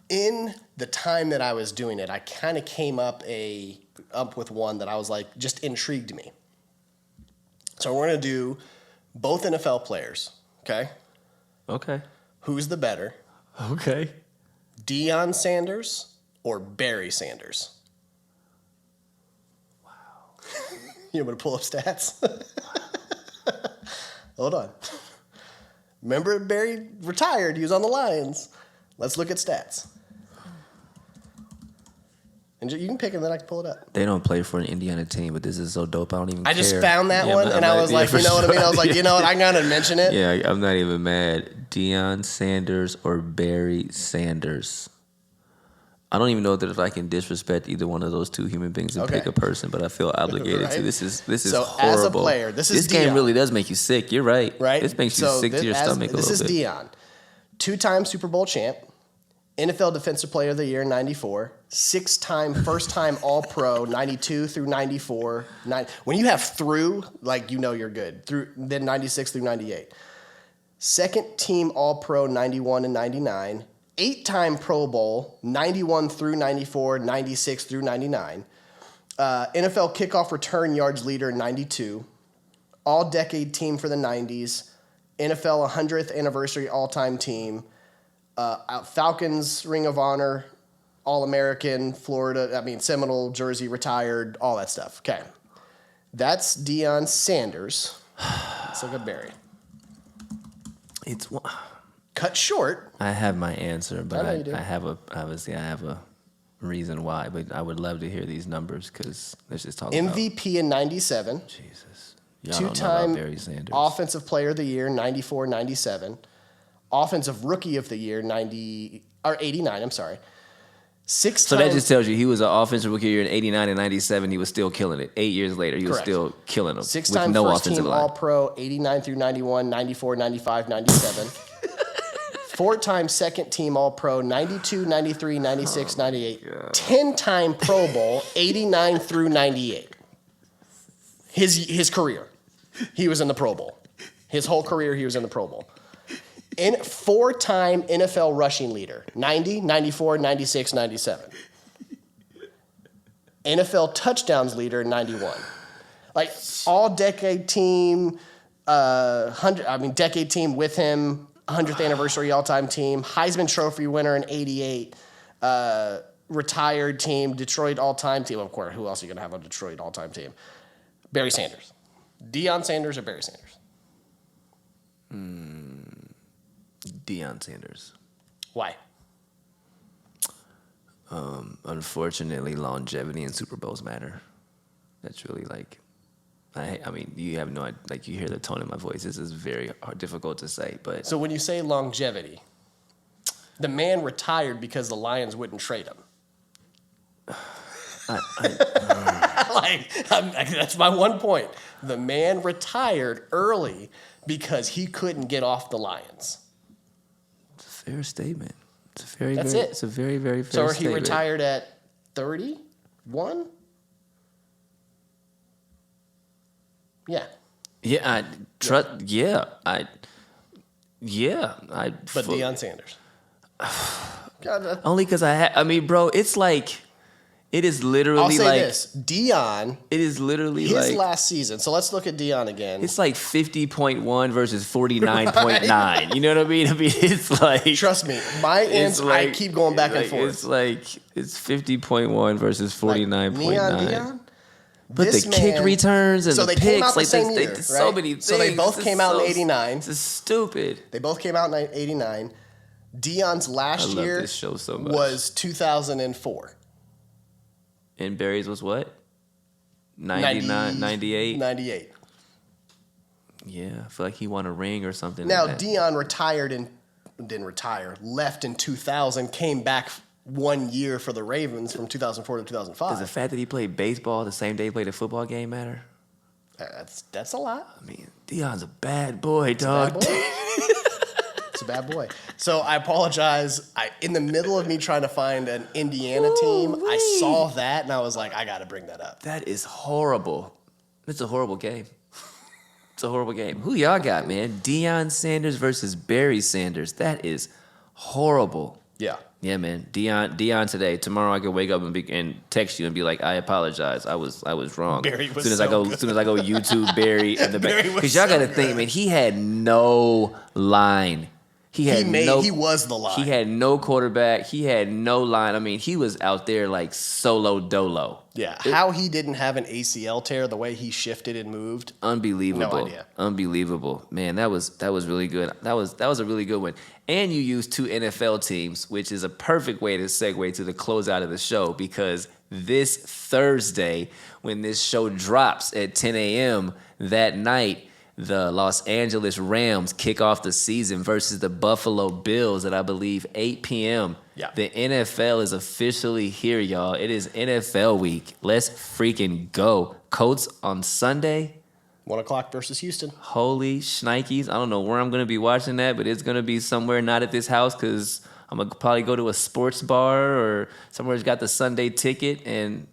B: In the time that I was doing it, I kind of came up with one that I was like, just intrigued me. So we're going to do both NFL players, okay?
A: Okay.
B: Who's the better?
A: Okay.
B: Deion Sanders or Barry Sanders? Wow. You want me to pull up stats? Hold on. Remember Barry retired. He was on the Lions. Let's look at stats. And you can pick it, then I can pull it up.
A: They don't play for an Indiana team, but this is so dope. I don't even care.
B: I just found that one, and I was like, you know what I mean? I was like, you know what? I'm going to mention it.
A: Yeah, I'm not even mad. Deion Sanders or Barry Sanders. I don't even know that if I can disrespect either one of those two human beings and pick a person, but I feel obligated
B: right?
A: to. This is
B: so
A: horrible.
B: As a player, this
A: game
B: Deion.
A: really does make you sick. You're right.
B: Right?
A: This makes you sick to your stomach a little bit.
B: This is Deion. 2-time Super Bowl champ. NFL Defensive Player of the Year, 94. 6-time, first-time All-Pro, 92 through 94. When you have through, like, you know you're good. Then 96 through 98. Second-team All-Pro, 91 and 99. 8-time Pro Bowl, 91 through 94, 96 through 99. NFL kickoff return yards leader, 92. All-decade team for the 90s. NFL 100th anniversary all-time team. Falcons Ring of Honor, All-American, Seminole, Jersey, retired, all that stuff. Okay. That's Deion Sanders. Let's look at Barry.
A: It's
B: Cut short.
A: I have my answer, but
B: I
A: have a reason why. But I would love to hear these numbers because let's just talk about
B: MVP in 97.
A: Jesus. Y'all don't know about
B: 2-time
A: Barry Sanders.
B: Offensive Player of the Year, 94, 97. Offensive Rookie of the Year, 89, I'm sorry. 6
A: So that just tells you he was an offensive rookie year in 89 and 97. He was still killing it. 8 years later, he was still killing them.
B: 6-time
A: with no
B: first
A: offensive
B: team
A: line.
B: All-Pro, 89 through 91, 94, 95, 97. 4-time second team All-Pro, 92, 93, 96, 98. 10-time Pro Bowl, 89 through 98. His career. He was in the Pro Bowl. His whole career, he was in the Pro Bowl. 4-time NFL rushing leader, 90, 94, 96, 97. NFL touchdowns leader, 91. Like, all-decade team, decade team with him, 100th anniversary all-time team, Heisman Trophy winner in 88, retired team, Detroit all-time team. Of course, who else are you going to have on Detroit all-time team? Barry Sanders. Deion Sanders or Barry Sanders?
A: Deion Sanders.
B: Why?
A: Unfortunately, longevity in Super Bowls matter. That's really like, I mean, you have no idea, like you hear the tone in my voice. This is very difficult to say, but.
B: So when you say longevity, the man retired because the Lions wouldn't trade him. That's my one point. The man retired early because he couldn't get off the Lions.
A: It's a fair statement. It's a very,
B: That's
A: very,
B: it.
A: It's a very, very fair
B: So
A: statement.
B: he retired at 31? Yeah.
A: Yeah, but
B: Deion Sanders. God,
A: only because bro, it's like, it is literally
B: I'll say
A: like
B: this. Deion,
A: it is literally
B: his
A: like
B: last season. So let's look at Deion again.
A: it's like 50.1 versus 49.9. You know what I mean? It's like,
B: Trust me, my answer,
A: like,
B: I keep going back and forth.
A: It's like it's 50.1 versus 49.9.
B: Deion.
A: But the kick returns and
B: so
A: the
B: they came
A: picks,
B: out the
A: like
B: same year,
A: so
B: right?
A: many things.
B: So they both
A: This
B: came
A: is
B: out in
A: so-
B: '89.
A: This is stupid.
B: They both came out in '89. Deion's last year
A: this show so much.
B: was 2004.
A: And Barry's was what? 99, 98?
B: 98.
A: Yeah, I feel like he won a ring or something.
B: Now,
A: like that.
B: Deion left in 2000, came back 1 year for the Ravens from 2004 to 2005.
A: Does the fact that he played baseball the same day he played a football game matter?
B: That's a lot.
A: I mean, Deion's a bad boy, dog.
B: It's a bad boy. So I apologize. In the middle of me trying to find an Indiana team, I saw that and I was like, I got to bring that up.
A: That is horrible. It's a horrible game. It's a horrible game. Who y'all got, man? Deion Sanders versus Barry Sanders. That is horrible.
B: Yeah.
A: Yeah, man. Deion today. Tomorrow I could wake up and text you and be like, I apologize. I was wrong.
B: Barry was
A: as soon as I go YouTube Barry in the back. Because y'all got to think, man, he had no line. He was the line. He had no quarterback. He had no line. I mean, he was out there like solo dolo.
B: Yeah. How he didn't have an ACL tear, the way he shifted and moved.
A: Unbelievable.
B: No idea.
A: Unbelievable. Man, that was really good. That was a really good one. And you used 2 NFL teams, which is a perfect way to segue to the closeout of the show, because this Thursday, when this show drops at 10 a.m. that night, the Los Angeles Rams kick off the season versus the Buffalo Bills at, I believe, 8 p.m.
B: Yeah.
A: The NFL is officially here, y'all. It is NFL week. Let's freaking go. Colts on Sunday.
B: 1 o'clock versus Houston.
A: Holy shnikes. I don't know where I'm going to be watching that, but it's going to be somewhere not at this house because I'm going to probably go to a sports bar or somewhere that's got the Sunday ticket and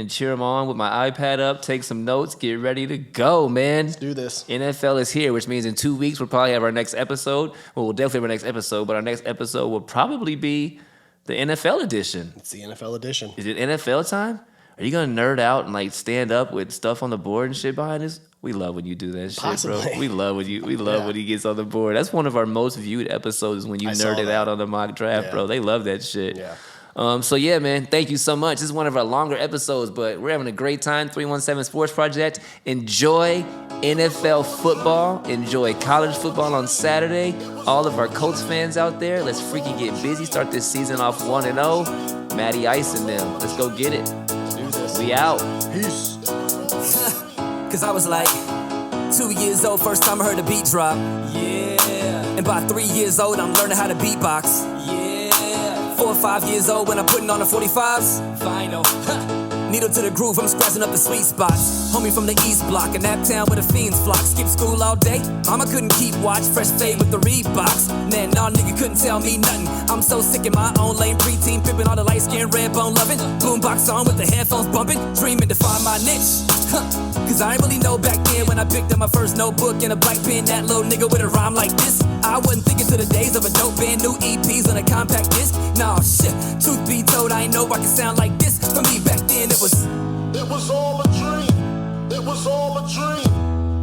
A: cheer them on with my iPad up, take some notes, get ready to go, man.
B: Let's do this.
A: NFL is here, which means in 2 weeks we'll probably have our next episode. Well, we'll definitely have our next episode, but our next episode will probably be the NFL edition.
B: It's the NFL edition.
A: Is it NFL time? Are you going to nerd out and like stand up with stuff on the board and shit behind us? We love when you do that shit, bro. We love when he gets on the board. That's one of our most viewed episodes when you nerded out on the mock draft, bro. They love that shit.
B: Yeah.
A: So yeah, man, thank you so much. This is one of our longer episodes, but we're having a great time. 317 Sports Project. Enjoy NFL football. Enjoy college football on Saturday. All of our Colts fans out there, let's freaking get busy. Start this season off 1-0. Matty Ice and them. Let's go get it.
B: Let's do this.
A: We out.
B: Peace.
D: Cause I was like 2 years old, first time I heard a beat drop. Yeah. And by 3 years old, I'm learning how to beatbox. Yeah. 4 or 5 years old when I'm putting on the 45s. Final. Needle to the groove, I'm scratching up the sweet spots. Homie from the East Block, in that town where the fiends flock. Skip school all day, mama couldn't keep watch. Fresh fade with the Reeboks. Man, nah, nigga couldn't tell me nothing. I'm so sick in my own lane, preteen pimping, all the light skin, red bone loving. Boombox on with the headphones bumping, dreaming to find my niche. Cause I ain't really know back then when I picked up my first notebook and a black pen, that little nigga with a rhyme like this. I wasn't thinking to the days of a dope band, new EPs on a compact disc. Nah, shit, truth be told, I ain't know I could sound like this. For me back then, it was
C: all a dream. It was all a dream.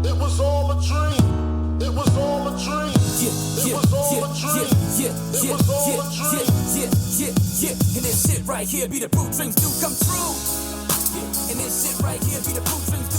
C: It was all a dream. It was all a dream.
D: Yeah. And this shit right here be the proof dreams do come true. Yeah. And this shit right here be the proof dreams do